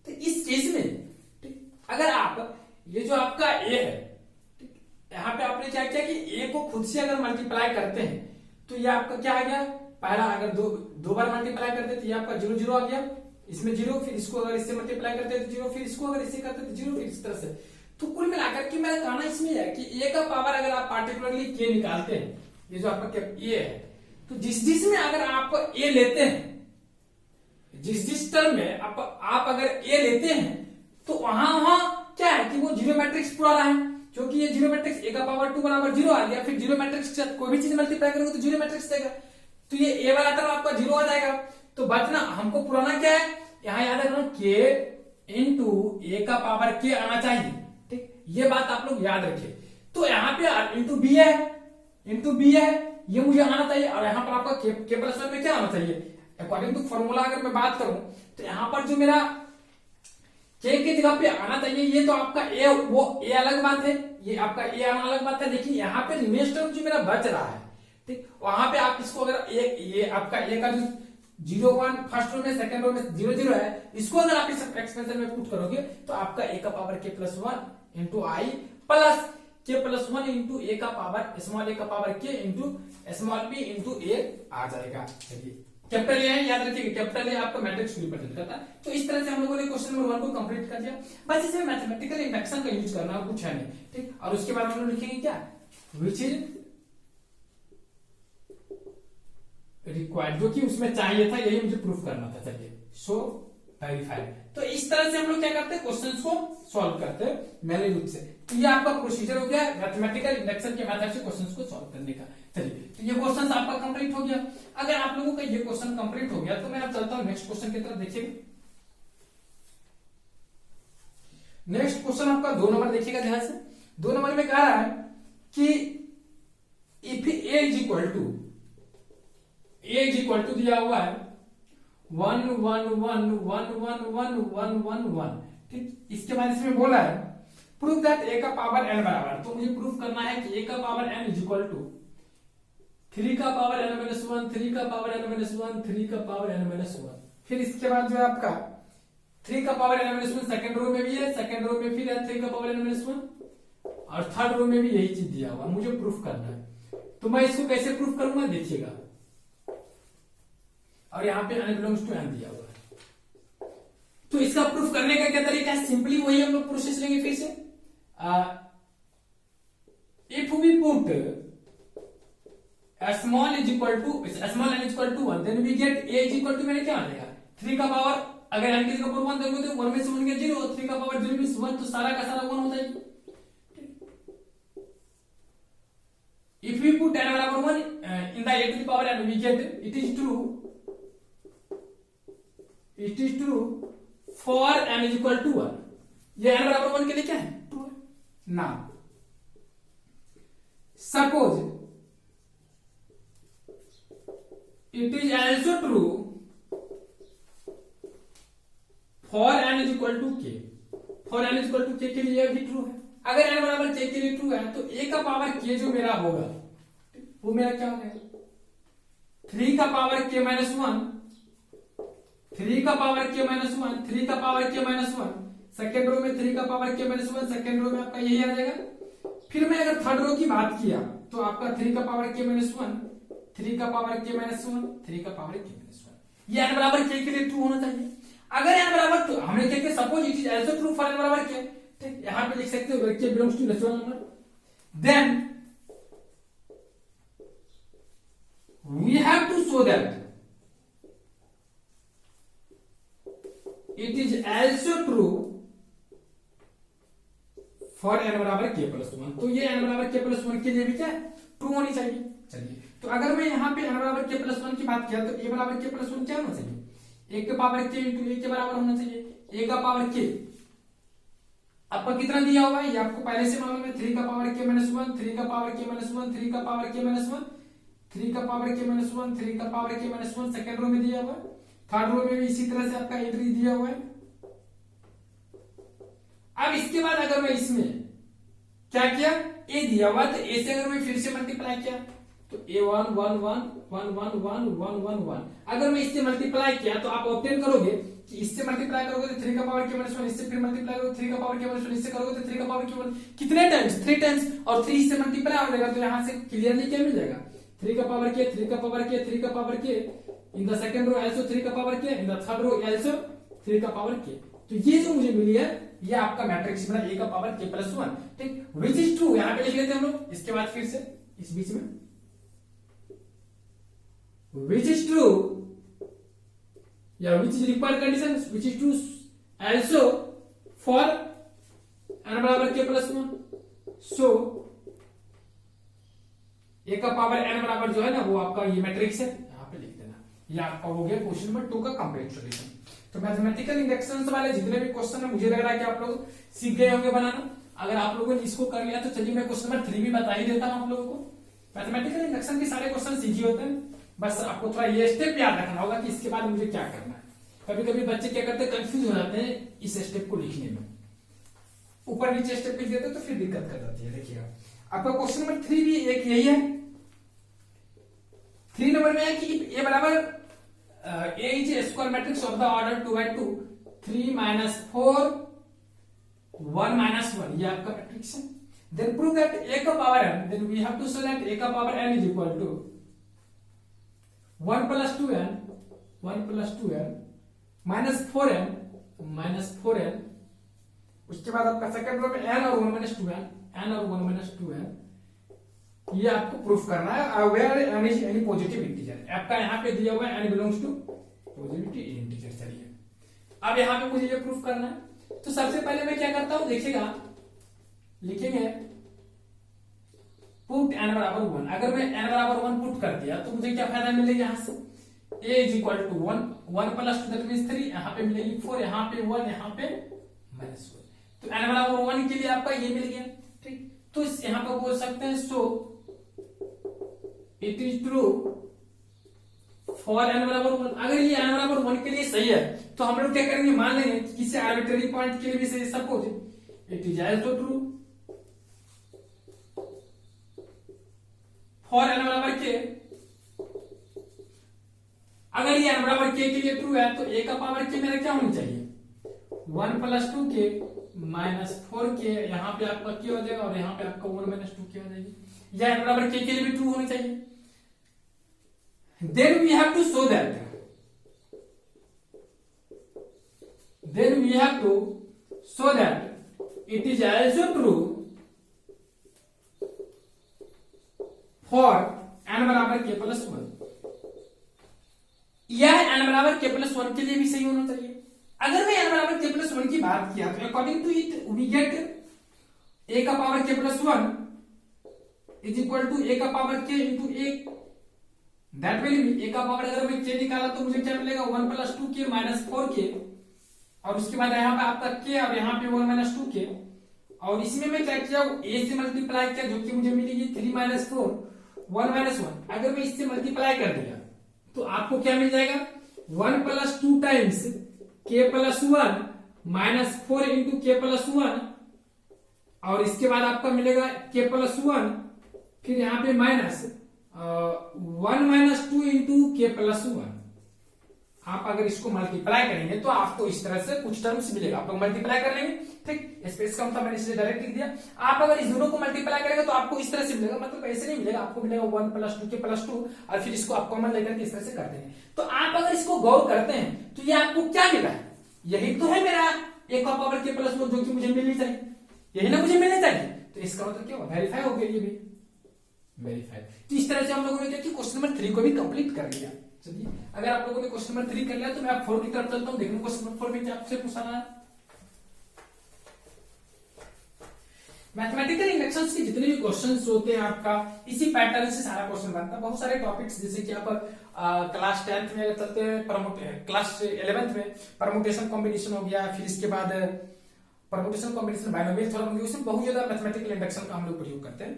Speaker 1: तो इस केस में अगर आप ये जो आपका ए है, यहाँ पे आपने क्या किया कि ए को खुद से अगर मल्टीप्लाई करते हैं तो ये आपका क्या आ गया, पहला अगर दो बार मल्टीप्लाई करते तो ये आपका 0 0 आ गया, इसमें 0, फिर इसको अगर इससे मल्टीप्लाई करते तो 0, फिर इसको अगर इससे करते तो 0, फिर इस तरह से। तो कुल मिलाकर के मेरा कहना इसमें है कि ए का पावर अगर आप पार्टिकुलरली के निकालते हैं, ये जो आपका ए है, तो जिस में अगर आप ए लेते हैं, जिस टर्म में आप अगर ए लेते हैं तो वहां जीरो मैट्रिक्स पूरा रहा है, क्योंकि ये जीरो मैट्रिक्स a का पावर 2 बराबर 0 आ गया, फिर जीरो मैट्रिक्स के साथ कोई भी चीज मल्टीप्लाई करोगे तो जीरो मैट्रिक्स देगा, तो ये a वाला टर्म आपका 0 आ जाएगा। तो बचना हमको पुराना क्या है, यहाँ याद रखना k इंटू ए का पावर k आना चाहिए, ठीक, ये बात आप लोग याद रखिए। तो यहाँ पे इंटू बी है, ये मुझे आना चाहिए, और यहाँ पर आपका k प्लस 1 में क्या आना चाहिए, अकॉर्डिंग टू फॉर्मूला अगर मैं बात करूं तो यहाँ पर जो मेरा k की जगह पे आना चाहिए, ये तो आपका a, वो a अलग बात है, ये आपका a आना अलग बात है, लेकिन यहाँ पे रिमेश टर्म जो मेरा बच रहा है, ठीक, वहां पे आप इसको अगर ये आपका a का जो 0 1 फर्स्ट रो में, सेकंड रो में 0 0 है, इसको अगर आप इस एक्सप्रेशन में पुट करोगे तो आपका a का power k plus 1 into I plus k plus 1 into a का पावर स्मॉल a का power k into small b into a आ जाएगा। चलिए कैपिटल ए है, याद रखिए कैपिटल ए आपका मैट्रिक्स को रिप्रेजेंट करता है। तो इस तरह से हम लोगों ने क्वेश्चन नंबर 1 को कंप्लीट कर दिया। बस इसमें मैथमेटिकल इंडक्शन का यूज करना कुछ है नहीं, ठीक, और उसके बाद हम लोग लिखेंगे क्या, विच इज रिक्वायर्ड, जो कि उसमें चाहिए था, यही मुझे प्रूफ करना था। चलिए सो वेरीफाइड। तो इस तरह से हम लोग क्या करते हैं, क्वेश्चंस को सॉल्व करते हैं मैनुअल रूप से। तो ये आपका प्रोसीजर हो गया मैथमेटिकल इंडक्शन के मेथड से क्वेश्चंस को सॉल्व करने का। चलिए तो ये क्वेश्चन आपका कंप्लीट हो गया। अगर आप लोगों का ये क्वेश्चन कंप्लीट हो गया तो मैं अब चलता हूं नेक्स्ट क्वेश्चन की तरफ। देखिए नेक्स्ट क्वेश्चन आपका 2 नंबर देखिएगा ध्यान से। 2 नंबर में कह रहा है कि if a is equal to दिया हुआ है 1 1 1 1 1 1 1 1 1, ठीक, इसके बाद इसमें बोला है प्रूव दैट a का पावर n बराबर, तो मुझे प्रूफ करना है कि a का power n is equal to 3 का पावर n माइनस 1, 3 का पावर n माइनस 1, 3 का पावर n माइनस 1। फिर इसके बाद जो है आपका 3 का power n minus 1 second row में भी है, सेकंड रो में फिर है 3 का पावर n माइनस 1, और थर्ड रो में भी यही चीज दिया हुआ, मुझे प्रूफ करना है। तो मैं इसको कैसे प्रूफ करूंगा देखिएगा, और यहाँ पे n बिलोंग्स टू n दिया हुआ है। तो इसका प्रूफ करने का क्या तरीका है, सिंपली वही हम लोग प्रोसेस लेंगे फिर से। If we put small n is equal to 1, then we get a is equal to, मैंने क्या आ जाएगा 3 का पावर, अगर n की जगह पर 1 दोगे तो 1 में से 1 गया 0, 3 का पावर 0 मींस 1, तो सारा का सारा 1 हो जाएगा। इफ वी पुट n बराबर 1 in the a to the power n, we get it is true for n is equal to 1। ये n बराबर 1 के लिए क्या है, 2 है। Now suppose it is also true for n is equal to k, for n is equal to k के लिए भी ट्रू है। अगर n बराबर k के लिए ट्रू है तो a का पावर k जो मेरा होगा वो मेरा क्या हो गया 3 का पावर k माइनस 1, 3 का पावर k माइनस 1, 3 का power k minus 1, second row में 3 का power k minus 1, second row में आपका यही आ जाएगा। फिर मैं अगर थर्ड रो की बात किया तो आपका 3 का पावर k माइनस 1, 3 का पावर k माइनस 1, 3 का पावर k माइनस 1, ये n बराबर k के लिए ट्रू होना चाहिए। अगर n बराबर तो हमने क्या किया, suppose it is also true for n बराबर k, ठीक, यहां पे लिख सकते हो k belongs to natural number, then we have to show that it is also true for n बराबर k प्लस 1। तो ये n बराबर k प्लस 1 के लिए भी क्या ट्रू होनी चाहिए। चलिए तो अगर मैं यहाँ पे n बराबर k प्लस 1 की बात किया तो a बराबर k प्लस 1 क्या होना चाहिए, a के पावर k इंटू a के बराबर होना चाहिए। a का पावर k आपका कितना दिया हुआ है, ये आपको पहले से मालूम है, 3 का पावर k माइनस 1, 3 का पावर k माइनस 1, 3 का पावर k माइनस 1, 3 का पावर k माइनस 1, 3 का power k minus 1, second row में दिया हुआ है, थर्ड रो में भी इसी तरह से आपका एंट्री दिया हुआ है। अब इसके बाद अगर मैं इसमें क्या किया, a दिया हुआ तो a से अगर मैं फिर से मल्टीप्लाई किया तो a1 1 1 1 1 1 1 1 1, अगर मैं इससे मल्टीप्लाई किया तो आप ऑब्टेन करोगे कि इससे मल्टीप्लाई करोगे तो 3 का पावर k माइनस 1, इससे फिर मल्टीप्लाई करोगे 3 का पावर k माइनस 1, इससे करोगे तो 3 का पावर k माइनस 1, कितने टाइम्स 3 टाइम्स, और 3 इससे मल्टीप्लाई हो जाएगा तो यहां से क्लियरली क्या मिल जाएगा 3 का पावर k, 3 का पावर k, 3 का power k in the second row also 3 का power k, in the third row also 3 का पावर k। तो ये जो मुझे मिली है ये आपका मैट्रिक्स बना a का पावर k प्लस 1, ठीक, विच इज ट्रू यहां पे लिख लेते हैं हम लोग। इसके बाद फिर से इस बीच में विच इज ट्रू या विच is required condition, which is true also for n बराबर k प्लस 1, सो a का पावर n बराबर जो है ना वो आपका ये मैट्रिक्स है, यहाँ पे लिख देना। ये आपका हो गया क्वेश्चन नंबर 2 का कंप्लीट सॉल्यूशन। तो मैथमेटिकल इंडक्शंस वाले जितने भी क्वेश्चन है मुझे लग रहा है कि आप लोग सीख गए होंगे बनाना। अगर आप लोगों ने इसको कर लिया तो चलिए मैं क्वेश्चन नंबर 3 भी बता ही देता हूं आप लोगों को। मैथमेटिकल इंडक्शन के सारे क्वेश्चन सीखे होते हैं, बस आपको थोड़ा ये स्टेप याद रखना होगा कि इसके बाद मुझे क्या करना है। कभी कभी बच्चे क्या करते हैं, कंफ्यूज हो जाते हैं इस स्टेप को लिखने में, ऊपर नीचे स्टेप लिख देते तो फिर दिक्कत कर जाती है। देखिएगा आपका क्वेश्चन नंबर 3 भी एक यही है। 3 नंबर में है कि ए बराबर A is a square matrix of the order 2 by 2 3 - 4 1 - 1, ये आपका मैट्रिक्स है। देन प्रूव दैट a का power n, then we have to show that a का power n is equal to 1 + 2n - 4n उसके बाद आपका second row में n और 1 - 2n ये आपको प्रूफ करना है। Where n is any positive integer, आपका यहाँ पे दिया हुआ है n belongs to positive integer. चलिए अब यहाँ पे मुझे ये प्रूफ करना है। तो सबसे पहले मैं क्या करता हूं, देखिएगा लिखेंगे पुट n बराबर 1। अगर मैं n बराबर 1 पुट कर दिया तो मुझे क्या फायदा मिलेगा, यहाँ से a is equal to 1 + 2 that means 3, यहाँ पे मिलेगी 4, यहाँ पे 1, यहाँ पे -1। तो n बराबर 1 के लिए आपका ये मिल गया। ठीक, तो यहाँ पर बोल सकते हैं so it is true for n बराबर 1। अगर ये n बराबर 1 के लिए सही है तो हम लोग क्या करेंगे, मान लेंगे किसी आर्बिट्ररी पॉइंट के लिए भी सही। Suppose it is also true for n बराबर k। अगर ये n बराबर k के लिए ट्रू है तो a का पावर k मेरा क्या होनी चाहिए, 1 + 2k - 4k, यहाँ पे आपका k हो जाएगा और यहाँ पे आपका 1 - 2k हो जाएगी। यह n बराबर k के लिए भी ट्रू होनी चाहिए। Then we have to show that it is also true for n बराबर k + 1। यह n बराबर k + 1 के लिए भी सही होना चाहिए। अगर मैं n बराबर k + 1 की बात किया तो according to it we get a का power k + 1 is equal to a का power k into a। That will a का पावर अगर मैं k निकाला तो मुझे क्या मिलेगा, 1 + 2k - 4k, और उसके बाद यहाँ पे आपका k और यहाँ पे 1 - 2k, और इसमें मैं क्या किया, a से मल्टीप्लाई किया जो कि मुझे मिलेगी 3 - 4 1 - 1। अगर मैं इससे मल्टीप्लाई कर दिया तो आपको क्या मिल जाएगा, 1 + 2 टाइम्स k + 1 - 4 इंटू k + 1, और इसके बाद आपका मिलेगा k + 1, फिर यहाँ पे -1 - 2 इंटू k + 1। आप अगर इसको मल्टीप्लाई करेंगे तो आपको इस तरह से कुछ टर्म्स मिलेगा, आप लोग मल्टीप्लाई कर लेंगे। ठीक, स्पेस कम था मैंने इसलिए डायरेक्ट लिख दिया। आप अगर इस दोनों को मल्टीप्लाई करेंगे तो आपको इस तरह से मिलेगा, मतलब ऐसे नहीं मिलेगा, आपको मिलेगा 1 + 2k + 2, और फिर इसको आप कॉमन लेकर के इस तरह से कर देंगे। तो आप अगर इसको गौर करते हैं तो ये आपको क्या मिला है, यही तो है मेरा a का पावर k + 1 जो कि मुझे मिलनी चाहिए, यही ना मुझे मिलनी चाहिए। तो इसका मतलब क्या हुआ, वेरीफाई हो गया, ये भी वेरीफाई। तो इस तरह से हम लोगों ने क्या कि क्वेश्चन नंबर 3 को भी कंप्लीट कर लिया। चलिए अगर आप लोगों ने क्वेश्चन नंबर 3 कर लिया तो मैं आप 4 की तरफ चलता हूं, देखने क्वेश्चन नंबर 4 में क्या आपसे पूछा रहा है। मैथमेटिकल इंडक्शंस के जितने भी क्वेश्चंस होते हैं आपका इसी पैटर्न से सारा क्वेश्चन बनता है। बहुत सारे टॉपिक्स जैसे कि आप क्लास 10th में अगर चलते हैं, क्लास 11th में परमुटेशन कॉम्बिनेशन हो गया, फिर इसके बाद परमुटेशन कॉम्बिनेशन बाइनोमियल थ्योरम हो गया, उसमें बहुत ज्यादा मैथमेटिकल इंडक्शन का हम लोग प्रयोग करते हैं।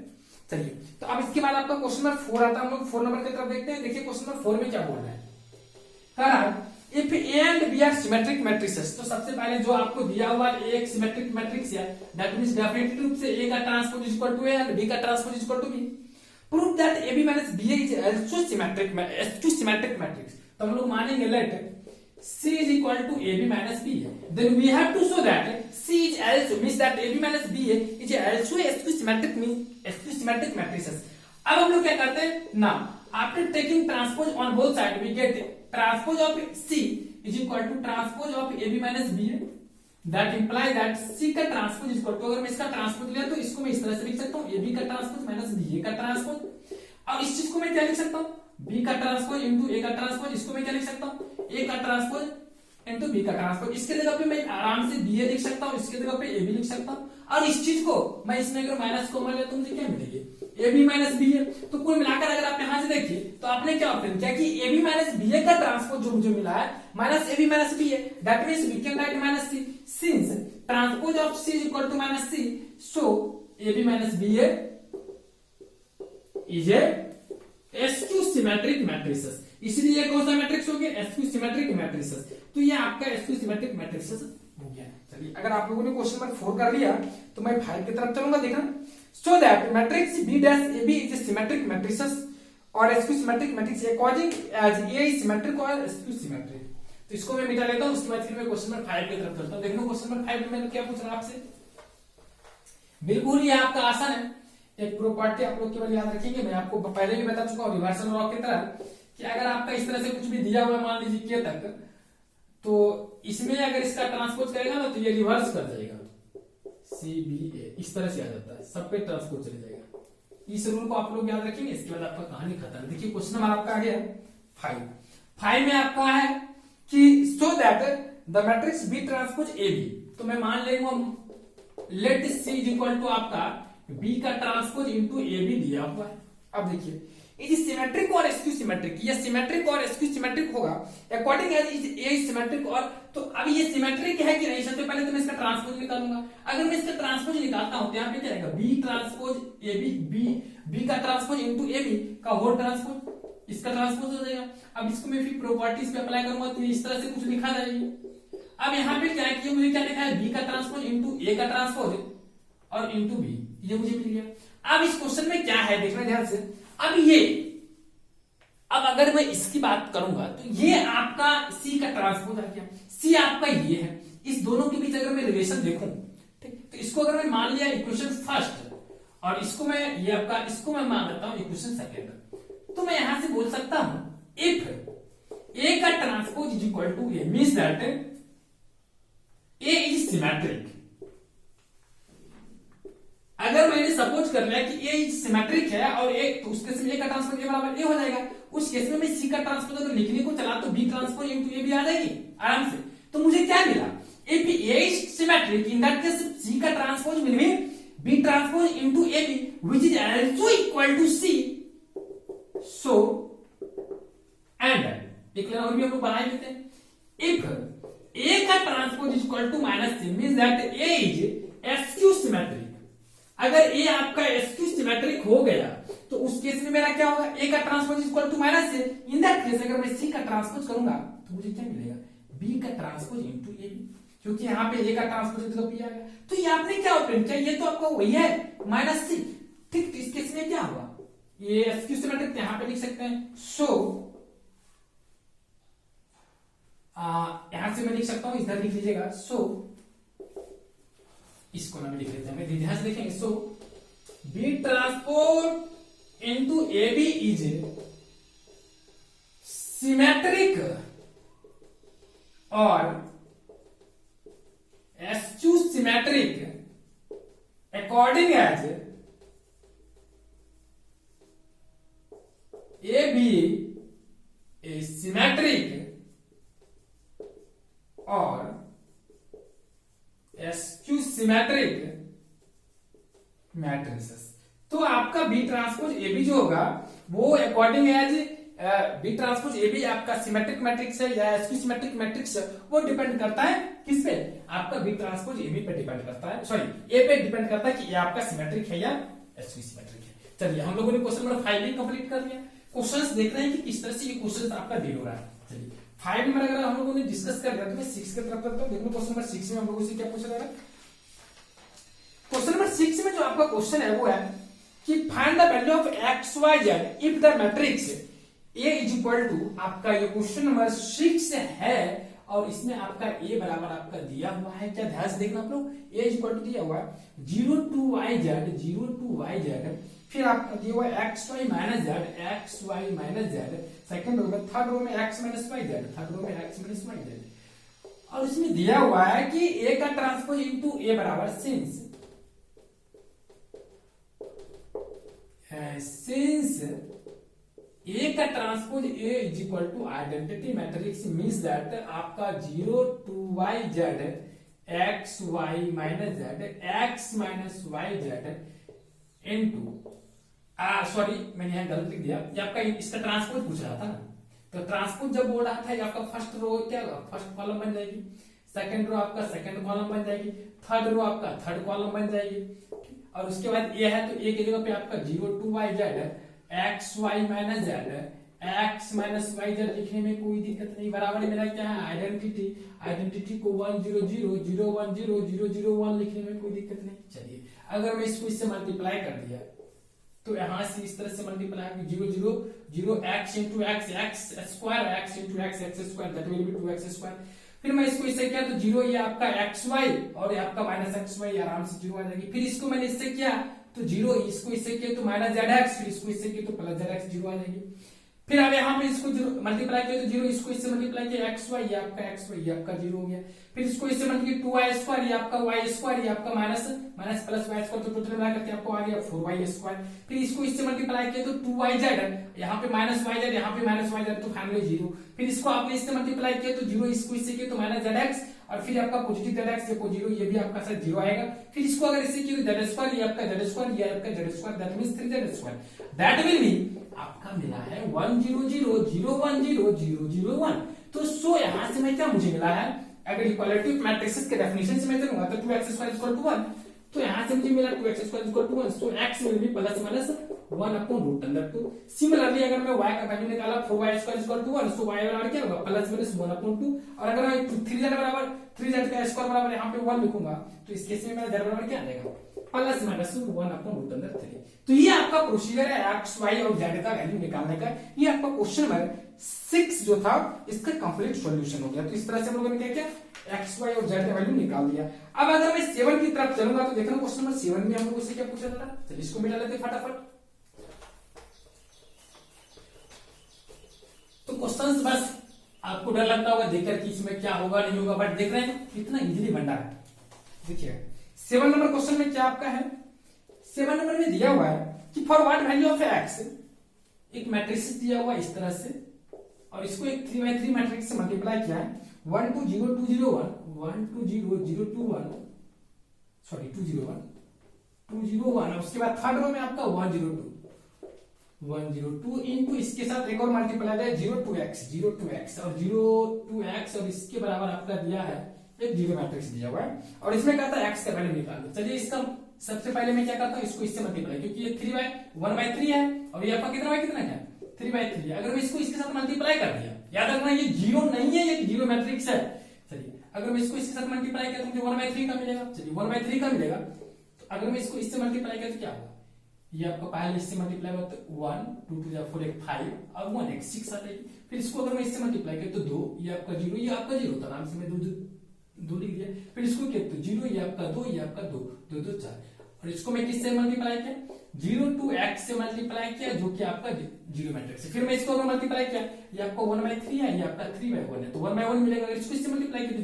Speaker 1: चलिए तो अब इसके बाद आपका क्वेश्चन नंबर 4 आता है, हम लोग 4 नंबर की तरफ देखते हैं। देखिए क्वेश्चन नंबर 4 में क्या बोल रहा है, कह रहा है if A and B are symmetric matrices. तो सबसे पहले जो आपको दिया हुआ एक सिमेट्रिक मैट्रिक्स है, दैट मींस डेफिनेटली रूप से ए का transpose is equal to A and B का transpose is equal to B. Prove that AB - BA is also symmetric matrix. तो हम लोग मानेंगे let C is equal to AB - BA, then we have to show that C is also means that AB - BA is also symmetric matrices। अब हम लोग क्या करते हैं ना, after taking transpose on both side we get transpose of C is equal to transpose of AB - BA, that imply that C का transpose is equal to, अगर मैं इसका ट्रांसपोज लिया तो इसको मैं इस तरह से लिख सकता हूँ, AB का ट्रांसपोज - BA का ट्रांसपोज, और इस चीज को मैं क्या लिख सकता हूँ, B का ट्रांसपोज इंटू A का ट्रांसपोज, इसको मैं क्या लिख सकता हूँ, A का ट्रांसपोज इंटू बी का ट्रांसपोज। इसके जगह पे मैं आराम से बी ए लिख सकता हूँ, इसके जगह पे ए बी लिख सकता हूँ। और इस चीज को मैं इसमें अगर माइनस कॉमन ले तो मुझे क्या मिलेगी, ए बी माइनस बी ए। तो कुल मिलाकर अगर आप यहां से देखिए तो आपने क्या ऑप्शन किया कि A B minus B A का ट्रांसपोज जो मुझे मिला है minus A B minus B A, that means we can write minus C since transpose of C is equal to minus C, so A B minus B A is a skew symmetric matrices. इसलिए कौन सा matrix हो गया, SQ symmetric matrices. तो ये आपका SQ symmetric matrices हो गया। चलिए अगर आप लोगों ने क्वेश्चन नंबर 4 कर लिया तो मैं 5 की तरफ चलूंगा। देखना, so that matrix B dash A B is a symmetric matrices और skew symmetric matrix according as A is symmetric और एसक्यू सिमेट्रिक। तो इसको मैं मिटा लेता हूं, उसके बाद फिर मैं क्वेश्चन नंबर 5 की तरफ चलता हूं। देखो क्वेश्चन नंबर 5 में मैंने क्या पूछ रहा आपसे, बिल्कुल ये आपका आसान है। एक प्रॉपर्टी आप लोग केवल याद रखेंगे, मैं आपको पहले भी बता चुका हूं रिवर्सल लॉ की तरह कि अगर आपका इस तरह से कुछ भी दिया हुआ है, मान लीजिए के तक, तो इसमें अगर इसका ट्रांसपोज करेगा ना तो ये रिवर्स कर जाएगा, सी बी ए इस तरह से आ जाता है, सब पे ट्रांसपोज चले जाएगा। इस रूल को आप लोग याद रखेंगे, इसके बाद आपका कहानी खत्म। देखिए क्वेश्चन नंबर आपका आ गया 5 में आपका है कि so that the matrix B transpose A B. तो मैं मान लेंगे let C is equal to आपका बी का ट्रांसपोज इंटू ए बी दिया हुआ है। अब देखिए इज सिमेट्रिक और एसक्यू सिमेट्रिक, ये सिमेट्रिक और एसक्यू सिमेट्रिक होगा according as is a symmetric. और तो अब ये सिमेट्रिक है कि नहीं, सबसे पहले तो मैं इसका ट्रांसपोज निकालूंगा। अगर मैं इसका ट्रांसपोज निकालता हूं तो यहाँ पे क्या रहेगा, B transpose A B, B का ट्रांसपोज इंटू ए बी का होल ट्रांसपोज, इसका ट्रांसपोज हो जाएगा। अब इसको मैं फिर प्रॉपर्टीज पे अप्लाई करूंगा तो इस तरह से कुछ लिखा जाएगी। अब यहाँ पे क्या है कि मुझे क्या लिखा है, बी का ट्रांसपोज इंटू ए का ट्रांसपोज और इंटू बी, ये मुझे मिल गया। अब इस क्वेश्चन में क्या है देखना ध्यान से, अब ये अब अगर मैं इसकी बात करूंगा तो ये आपका सी का ट्रांसपोज आ गया, सी आपका ये है। इस दोनों के बीच अगर मैं रिलेशन देखूं, ठीक, तो इसको अगर मैं मान लिया इक्वेशन फर्स्ट और इसको मैं ये आपका इसको मैं मान लेता हूं इक्वेशन सेकंड, तो मैं यहां से बोल सकता हूं इफ ए का transpose is equal to A means that A is symmetric. अगर मैंने सपोज कर लिया कि ए सिमेट्रिक है और ए, तो उस केस में ए का ट्रांसपोज ए बराबर ए हो जाएगा। उस केस में मैं सी का ट्रांसपोज अगर लिखने को चला तो बी ट्रांसपोज इनटू ए भी आ जाएगी आराम से। तो मुझे क्या मिला, if A is symmetric in that case C का transpose will be B transpose into A B which is also equal to C. So and एक लाइन और भी हम लोग बना लेते हैं, इफ ए का transpose is equal to minus C means that A is skew symmetric. अगर ए आपका एसक्यू सिमेट्रिक हो गया तो उस केस में मेरा क्या होगा, ए का ट्रांसपोज इक्वल टू माइनस से। इन दैट केस अगर मैं सी का ट्रांसपोज करूंगा तो मुझे क्या मिलेगा, बी का ट्रांसपोज इनटू ए बी, क्योंकि यहाँ पे ए का ट्रांसपोज तो बी आ गया। तो ये आपने क्या ऑप्शन किया, ये तो आपका वही है माइनस सी, ठीक। तो इस केस में क्या हुआ, ये एसक्यू सिमेट्रिक यहाँ पे लिख सकते हैं। सो यहां से मैं लिख सकता हूं, इधर लिख लीजिएगा। सो इसको ना लिख लेते हैं, ध्यान से देखेंगे। So B transpose into A B is symmetric और skew symmetric according as A B a symmetric और एसक्यू सिमेट्रिक मैट्रिसेस। तो आपका बी ट्रांसपोज ए बी जो होगा वो according as B transpose A B आपका सिमेट्रिक मैट्रिक्स है या एसक्यू सिमेट्रिक मैट्रिक्स है, वो डिपेंड करता है किस पे, आपका बी ट्रांसपोज ए बी पे डिपेंड करता है, सॉरी ए पे डिपेंड करता है कि ये आपका सिमेट्रिक है या एसक्यू सिमेट्रिक है। चलिए हम लोगों ने क्वेश्चन नंबर 5 भी कंप्लीट कर लिया। क्वेश्चंस देख रहे हैं कि किस तरह से ये क्वेश्चन आपका डील हो रहा है। चलिए 5 नंबर अगर हम लोगों ने डिस्कस कर लिया तो मैं 6 की तरफ चलता हूं। देखो क्वेश्चन नंबर 6 में हम लोगों से क्या पूछा जा रहा है। क्वेश्चन नंबर 6 में जो आपका क्वेश्चन है वो है कि find the value of x Y Z if the matrix A is equal to, आपका ये क्वेश्चन नंबर 6 है और इसमें आपका ए बराबर आपका दिया हुआ है, क्या ध्यान से देखना आप लोग, ए इज इक्वल टू दिया हुआ है 0 to y z, फिर आपका दिया हुआ है X Y minus Z, second row में, थर्ड रो में X minus Y Z, third row में एक्स माइनस वाई जेड, और इसमें दिया हुआ है कि ए का ट्रांसपोज इनटू ए बराबर सिंस ए का transpose A is equal to identity matrix means that आपका 0 two y z x Y minus z x minus Y z into sorry मैंने यहाँ गलत लिख दिया, ये आपका इसका ट्रांसपोज पूछ रहा था ना, तो ट्रांसपोज जब बोल रहा था ये आपका फर्स्ट रो क्या होगा, फर्स्ट कॉलम बन जाएगी, सेकंड रो आपका सेकंड कॉलम बन जाएगी, थर्ड रो आपका थर्ड कॉलम बन जाएगी, और उसके बाद ए है तो ए की जगह पे आपका 0 two y z x Y minus z x minus Y z लिखने में कोई दिक्कत नहीं, बराबर मेरा क्या है आइडेंटिटी को 1 0 0 0 1 0 0 0 1 लिखने में कोई दिक्कत नहीं। चलिए अगर मैं इसको इससे मल्टीप्लाई कर दिया तो यहां से इस तरह से multiply 0 0 0 x into x x square x into x x square that will B 2x square. फिर मैं इसको इससे किया तो 0 ये आपका xy और ये आपका माइनस xy आराम से 0 आ जाएगी। फिर इसको मैंने इससे किया तो 0 इसको इससे किया तो माइनस zx, फिर इसको इससे किया तो प्लस zx 0 आ जाएगी। फिर अब यहाँ पे इसको मल्टीप्लाई किया तो 0 इसको इससे मल्टीप्लाई किया xy ये आपका xy ये आपका 0 हो गया। फिर इसको इससे मल्टीप्लाई 2y स्क्वायर ये आपका y स्क्वायर ये आपका minus minus plus y square, तो टोटल मिला करके आपको आ गया 4y स्क्वायर। फिर इसको इससे मल्टीप्लाई किया तो 2yz यहाँ पे माइनस yz यहाँ पे माइनस yz तो फाइनली 0। फिर इसको आपने इससे मल्टीप्लाई किया तो 0 इसको इससे किया तो माइनस zx और फिर आपका पॉजिटिव zx देखो 0 ये भी आपका साथ 0 आएगा। फिर इसको अगर इससे किया तो z स्क्वायर ये आपका z स्क्वायर ये आपका z square that means 3z square that will B आपका मिला है 1 0 0 0 1 0 0 0 1। तो सो यहां से मैं क्या मुझे मिला है, अगर इक्वालिटी ऑफ मैट्रिसेस के डेफिनेशन से मैं चलूंगा तो 2x स्क्वायर इक्वल टू 1, तो यहां से मुझे मिला 2x square equal to 1, so x will be plus minus 1 upon root under 2। Similarly अगर मैं y का वैल्यू निकाला 4y square equal to 1, so y बराबर क्या होगा प्लस माइनस 1 अपॉन 2, और अगर मैं 3z बराबर 3z का स्क्वायर बराबर यहां पे 1 लिखूंगा तो इस केस में मेरा z बराबर क्या आ जाएगा plus minus 1 upon root under 3। तो ये आपका प्रोसीजर है x y और z का वैल्यू निकालने का। ये आपका क्वेश्चन नंबर 6 जो था इसका कंप्लीट सॉल्यूशन हो गया। तो इस तरह से हम लोगों ने क्या किया x y और z का वैल्यू निकाल दिया। अब अगर मैं 7 की तरफ चलूंगा तो देखना क्वेश्चन नंबर 7 में हम लोगों से क्या पूछा था, चलिए इसको मिला लेते फटाफट। तो क्वेश्चंस बस आपको डर लगता होगा देखकर कि इसमें क्या होगा नहीं होगा, बट देख रहे हैं कितना इजीली बन रहा है। देखिए 7 नंबर क्वेश्चन में क्या आपका है, 7 नंबर में दिया हुआ है कि for what value of x एक मैट्रिक्स दिया हुआ इस तरह से और इसको एक 3x3 मैट्रिक्स से मल्टीप्लाई किया है 1 2 0 2 0 1 1 2 0 0 2 1 सॉरी 2 0 1 2 0 1 और उसके बाद थर्ड रो में आपका 1 0 2 1 0 2 इनटू इसके साथ एक और मल्टीप्लाई है 0 2 x और 0 2 x और इसके बराबर आपका दिया है एक जीरो मैट्रिक्स दिया हुआ है और इसमें कहता है x का वैल्यू निकाल दो। चलिए इसका सबसे पहले मैं क्या करता हूँ, इसको इससे मल्टीप्लाई, क्योंकि ये 1/3 है और ये आपका कितना है 3/3। अगर मैं इसको इसके साथ मल्टीप्लाई कर दिया, याद रखना ये जीरो नहीं है, ये जीरो मैट्रिक्स है। चलिए अगर मैं इसको इसके साथ मल्टीप्लाई किया तो मुझे 1/3 का मिलेगा। चलिए 1/3 का मिलेगा, तो अगर मैं इसको इससे मल्टीप्लाई किया तो क्या होगा, ये आपका पहले इससे मल्टीप्लाई होगा तो 1 2 2 4 1 5 और 1 x 6 आ जाएगी। फिर इसको अगर मैं इससे मल्टीप्लाई किया तो 2 ये आपका 0 ये आपका 0 था, आराम से मैं 2 लिख दिया। फिर इसको किया तो 0 ये आपका 2 ये आपका 2 2 2 4 और इसको मैं किससे मल्टीप्लाई किया 0 टू x से मल्टीप्लाई किया जो कि आपका जीरो मैट्रिक्स है। फिर मैं इसको अगर मल्टीप्लाई किया ये आपका 1/3 है ये आपका 3/1 है तो 1/1 मिलेगा। अगर इसको इससे मल्टीप्लाई किया तो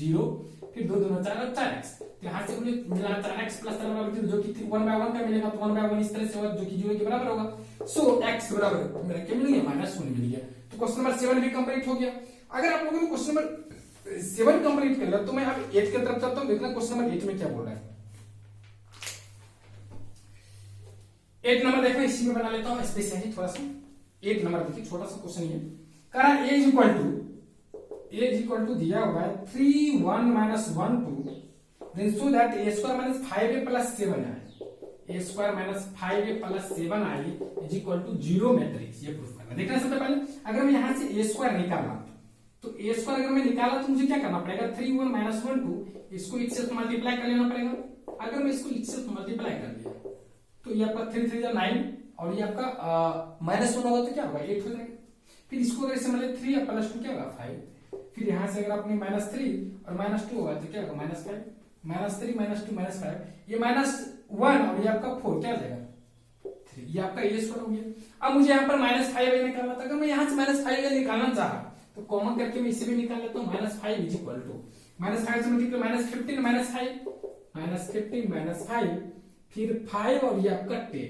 Speaker 1: 0 फिर 2 2 4 और 4x, तो यहाँ से मुझे मिला 4x प्लस 4 बराबर जो कि 1/1 का मिलेगा, तो 1/1 इस तरह से होगा जो कि 0 के बराबर होगा। सो x के बराबर मेरा क्या मिल गया -1 मिल गया। तो क्वेश्चन नंबर 7 भी कंप्लीट हो गया। अगर आप लोगों ने क्वेश्चन नंबर 7 कंप्लीट कर लिया तो मैं अब 8 की तरफ चलता हूं, देखना क्वेश्चन नंबर 8 में क्या बोल रहा है। 8 नंबर देखो इसी में बना लेता हूं स्पेशली थोड़ा सा। 8 नंबर देखिए छोटा सा क्वेश्चन ये कह रहा a इज इक्वल टू दिया हुआ है 3 1 -1 2 then so that a square -5a + 7 आए a square -5a + 7 I is equal to zero matrix. ये प्रूफ करना। देखना सबसे पहले अगर मैं यहां से a स्क्वायर निकालना तो a स्क्वायर अगर मैं निकाला तो मुझे क्या करना पड़ेगा 3 1 -1 2 इसको x से मल्टीप्लाई कर लेना पड़ेगा। अगर मैं इसको x से मल्टीप्लाई कर दिया तो ये आपका 3 3 9 और ये आपका -1 होगा तो क्या होगा 8 हो जाएगा। फिर इसको अगर इससे मतलब 3 + 2 क्या होगा 5। फिर यहां से अगर आपने -3 और -2 होगा तो क्या होगा -5 -3 -2 -5 ये -1 और ये आपका 4 क्या आ जाएगा 3। ये आपका a स्क्वायर हो गया। अब मुझे यहाँ पर -5 निकालना था। अगर मैं यहाँ से -5 निकालना चाहा तो कॉमन करके मैं इसे भी निकाल लेता हूँ -5 इज इक्वल टू -5 से मल्टीप्लाई -15 -5 -15 -5 फिर 5 और ये आपका 10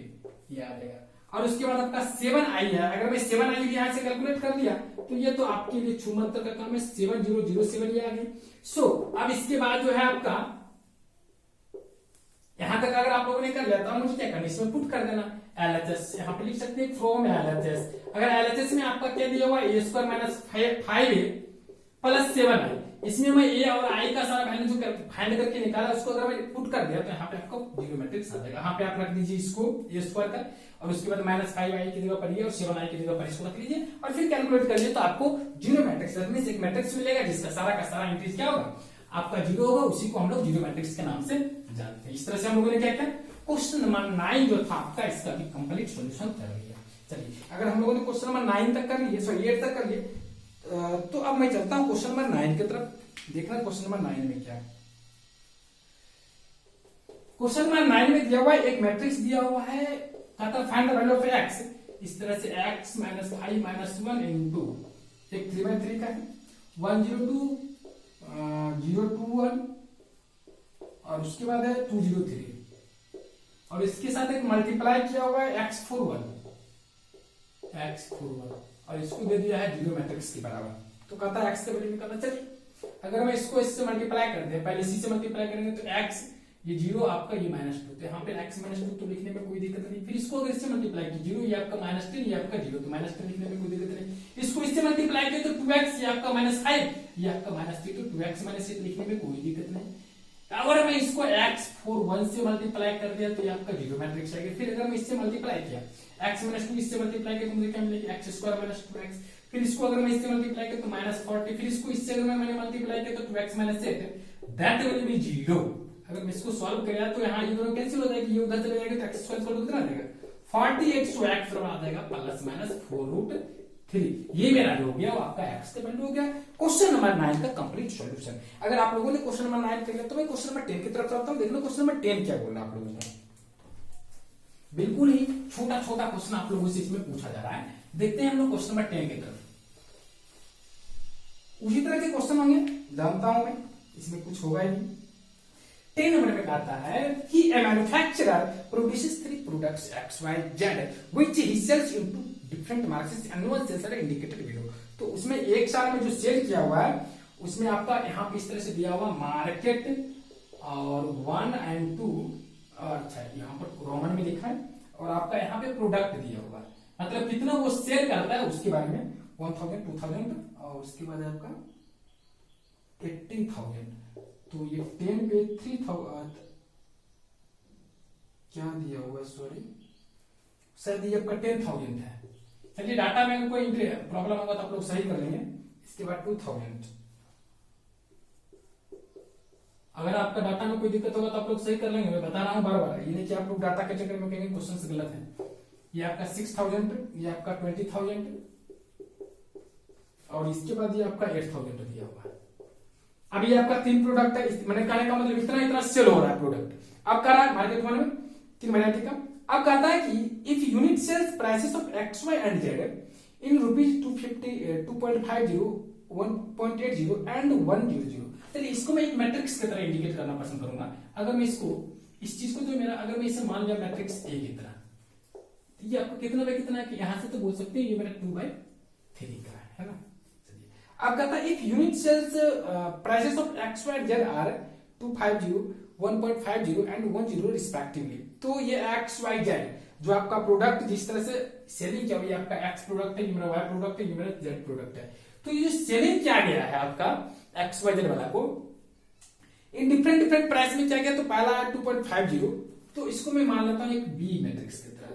Speaker 1: ये आ जाएगा। और उसके बाद आपका 7i है। अगर मैं 7i भी यहां से कैलकुलेट कर लिया तो ये तो आपके लिए छूमंतर का काम है, 7007 ये आ गया। सो अब इसके बाद जो है आपका यहां तक अगर आप लोगों ने कर लिया तो मुझे क्या करना, इसमें पुट कर देना LHS, यहाँ पे लिख सकते हैं फ्रॉम LHS। अगर LHS में आपका क्या दिया हुआ है a square minus 5a plus 7i, इसमें मैं a और i का सारा वैल्यू जो फाइंड करके निकाला उसको अगर मैं पुट कर दिया तो यहाँ पे आपको जीरो मैट्रिक्स आ जाएगा। यहाँ पे आप रख दीजिए इसको a स्क्वायर का, और उसके बाद माइनस 5i की जगह पर ये और 7i की जगह पर इसको रख लीजिए और फिर कैलकुलेट करिए तो आपको जीरो मैट्रिक्स एक मैट्रिक्स मिलेगा जिसका सारा का सारा इंक्रीज क्या होगा, आपका जीरो होगा। उसी को हम लोग जीरो मैट्रिक्स के नाम से जानते हैं। इस तरह से हम लोगों ने क्या किया, क्वेश्चन नंबर 9 जो था आपका इसका भी कंप्लीट सॉल्यूशन कर लिया। चलिए अगर हम लोगों ने क्वेश्चन नंबर 9 तक कर लिए, सॉरी 8 तक कर लिए, तो अब मैं चलता हूं क्वेश्चन नंबर 9 की तरफ। देखना क्वेश्चन नंबर 9 में क्या है। क्वेश्चन नंबर 9 में दिया हुआ है एक मैट्रिक्स दिया हुआ है, कहता find the value of x। इस तरह से x माइनस 5 माइनस 1 इनटू एक 3/3 का है 102 021 और उसके बाद है 203 और इसके साथ एक मल्टीप्लाई किया हुआ है x41 और इसको दे दिया है जीरो मैट्रिक्स के बराबर। तो कहता है x का वैल्यू निकालना। चलिए अगर मैं इसको इससे मल्टीप्लाई कर दे, पहले इसी से मल्टीप्लाई करेंगे तो x ये जीरो आपका ये -2, तो यहाँ पे x -2 तो लिखने में कोई दिक्कत नहीं। फिर इसको अगर इससे मल्टीप्लाई की, जीरो ये आपका -10 ये आपका जीरो, तो -10 लिखने में कोई दिक्कत नहीं। इसको इससे मल्टीप्लाई किया तो 2x ये आपका -5 ये आपका -3, तो 2x -8 लिखने में कोई दिक्कत नहीं। अगर मैं इसको x41 से मल्टीप्लाई कर दिया तो ये आपका जीरो मैट्रिक्स आएगा। फिर अगर मैं इससे मल्टीप्लाई किया x -2 इससे मल्टीप्लाई किया तो मुझे क्या मिलेगा, x स्क्वायर माइनस 2x। फिर इसको अगर मैं इससे मल्टीप्लाई किया तो -40, फिर इसको इससे अगर मैंने मल्टीप्लाई किया तो 2x -8 that will B zero. अगर मैं इसको सॉल्व किया तो यहाँ ये दोनों कैंसिल हो जाएगी, ये उधर चले जाएगा तो x स्क्वायर सॉल्व कितना आ जाएगा 48 तो x बराबर आ जाएगा +-4√3। ये मेरा जो हो गया वो आपका x का वैल्यू हो गया। क्वेश्चन नंबर 9 का कंप्लीट सॉल्यूशन। अगर आप लोगों ने क्वेश्चन नंबर 9 कर लिया तो मैं क्वेश्चन नंबर 10 की तरफ चलता हूं। देखना क्वेश्चन नंबर 10 क्या बोल रहा है आप लोगों को। बिल्कुल ही छोटा छोटा क्वेश्चन आप लोगों से इसमें पूछा जा रहा है। देखते हैं हम लोग क्वेश्चन नंबर 10 की तरफ। उसी तरह के क्वेश्चन होंगे जानता हूं मैं, इसमें कुछ होगा ही नहीं। 10 नंबर में कहता है कि a manufacturer produces 3 products x y z which he sells into different markets and no sales are indicated below। तो उसमें एक साल में जो सेल किया हुआ है उसमें आपका यहाँ पे इस तरह से दिया हुआ मार्केट और 1 and 2 और अच्छा यहाँ पर रोमन में लिखा है और आपका यहाँ पे प्रोडक्ट दिया हुआ है, मतलब कितना वो सेल करता है उसके बारे में 1000 2000 और उसके बाद आपका 18,000। तो ये 10 पे 3000 क्या दिया हुआ है, सॉरी शायद ये आपका 10,000 है। चलिए डाटा में कोई प्रॉब्लम होगा तो आप लोग सही कर लेंगे। इसके बाद 2000, अगर आपका डाटा में कोई दिक्कत होगा तो आप लोग सही कर लेंगे, मैं बता रहा हूँ बार बार। ये नहीं कि आप लोग डाटा के चक्कर में कहेंगे क्वेश्चन गलत है। ये आपका 6000, ये आपका 20,000 और इसके बाद ये आपका 8,000 दिया हुआ है। अब ये आपका 3 प्रोडक्ट है, मैंने कहने का मतलब इतना इतना सेल हो रहा है प्रोडक्ट। अब कर रहा है मार्केट में 3 वैरायटी का। अब कहता है कि if unit sales prices of x y and z in rupees 250 2.50 1.80 and 100। चलिए इसको मैं एक मैट्रिक्स की तरह इंडिकेट करना पसंद करूंगा। अगर मैं इसको इस चीज को जो मेरा अगर मैं इसे मान लिया मैट्रिक्स ए की तरह, तो ये आपको कितना बाय कितना है कि यहां से तो बोल सकते हैं ये मेरा 2/3 का है ना। अब कहता है if unit sales prices of x Y z are 250 1.50 and 10 respectively. तो ये एक्स वाई जेड जो आपका प्रोडक्ट जिस तरह से सेलिंग किया ये आपका एक्स प्रोडक्ट है, ये मेरा वाई प्रोडक्ट है, ये मेरा जेड प्रोडक्ट है। तो ये जो सेलिंग किया गया है आपका एक्स वाई जेड वाला को इन डिफरेंट डिफरेंट प्राइस में किया गया। तो पहला है 2.50, तो इसको मैं मान लेता हूं एक बी मैट्रिक्स की तरह,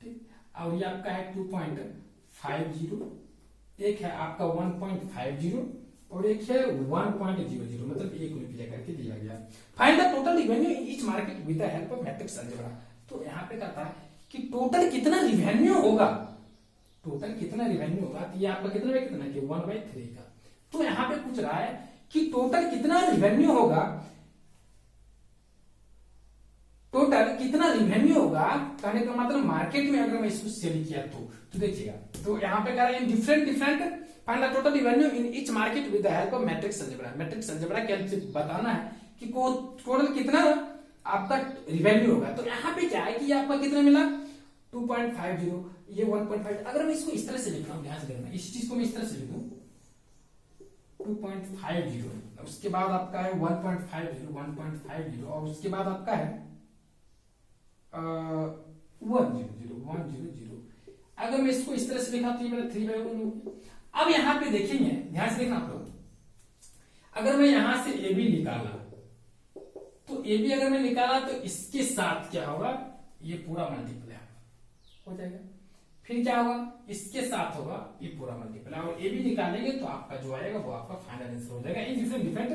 Speaker 1: ठीक। और ये आपका है 2.50, एक है आपका 1.50 और एक है 1.00, मतलब 1 रुपया करके दिया गया। Find the total revenue in each market with the help of matrix algebra. तो यहाँ पे कहता है कि टोटल कितना रिवेन्यू होगा, टोटल कितना रिवेन्यू होगा। तो ये आपका कितना बाय कितना कि 1/3 का। तो यहाँ पे पूछ रहा है कि टोटल कितना रिवेन्यू होगा, टोटल कितना रिवेन्यू होगा कहने का मतलब मार्केट में अगर मैं इसको सेल किया तो देखिएगा। तो यहाँ पे कह रहा है different different find the total revenue in each market with the help of matrix algebra. Matrix algebra के हेल्प से बताना है कि टोटल कितना आपका रिवेन्यू होगा। तो यहाँ पे क्या है कि आपका कितना मिला 2.50, ये 1.5। अगर मैं इसको इस तरह से लिख रहा हूँ, ध्यान से देखना, इस चीज को मैं इस तरह से लिखूं 2.50, उसके बाद आपका है 1.50 और उसके बाद आपका है 100। अगर मैं इसको इस तरह से लिखा तो ये मेरा 3/1। अब यहाँ पे देखेंगे, ध्यान से देखना आप लोग, अगर मैं यहां से ए बी निकाला तो ए बी अगर मैं निकाला तो इसके साथ क्या होगा, ये पूरा मल्टीप्लाई हो जाएगा। फिर क्या होगा, इसके साथ होगा ये पूरा मल्टीप्लाई, और ए बी निकालेंगे तो आपका जो आएगा वो आपका फाइनल आंसर हो जाएगा। इन डिफरेंट डिफरेंट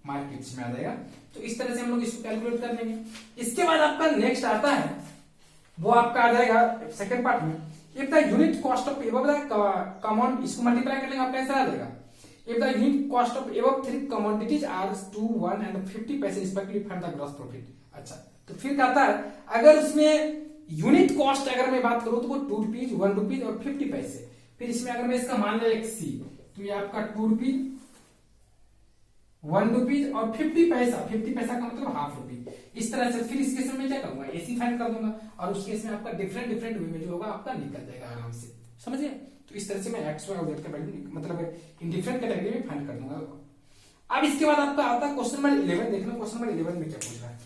Speaker 1: मार्केट्स में आ जाएगा। तो इस तरह से हम लोग इसको कैलकुलेट कर लेंगे। इसके बाद आपका नेक्स्ट आता है, वो आपका आ जाएगा सेकंड पार्ट में, if the unit cost of above the commodity, इसको मल्टीप्लाई कर लेंगे, आपका आंसर आ जाएगा। If the unit cost of above 3 commodities are 2, 1 and 50 paise respectively, find the gross profit. अच्छा, तो फिर कहता है अगर उसमें यूनिट कॉस्ट अगर मैं बात करूं तो वो 2 रुपीज, 1 रुपीज और 50 पैसे। फिर इसमें अगर मैं इसका मान लिया एक सी, तो ये आपका 2 रुपीज, 1 रुपीज और 50 पैसा। 50 पैसा का मतलब हाफ रुपी। इस तरह से फिर इस केस में क्या करूंगा, एसी फाइंड कर दूंगा, और उस केस में आपका डिफरेंट डिफरेंट वे में जो होगा आपका निकल जाएगा आराम से, समझिए। तो इस तरह से मैं एक्स वाई और जेड का वैल्यू मतलब इन डिफरेंट कैटेगरी में फाइंड कर दूंगा। अब इसके बाद आपका आता है क्वेश्चन नंबर 11। देखना क्वेश्चन नंबर 11 में क्या पूछ रहा है,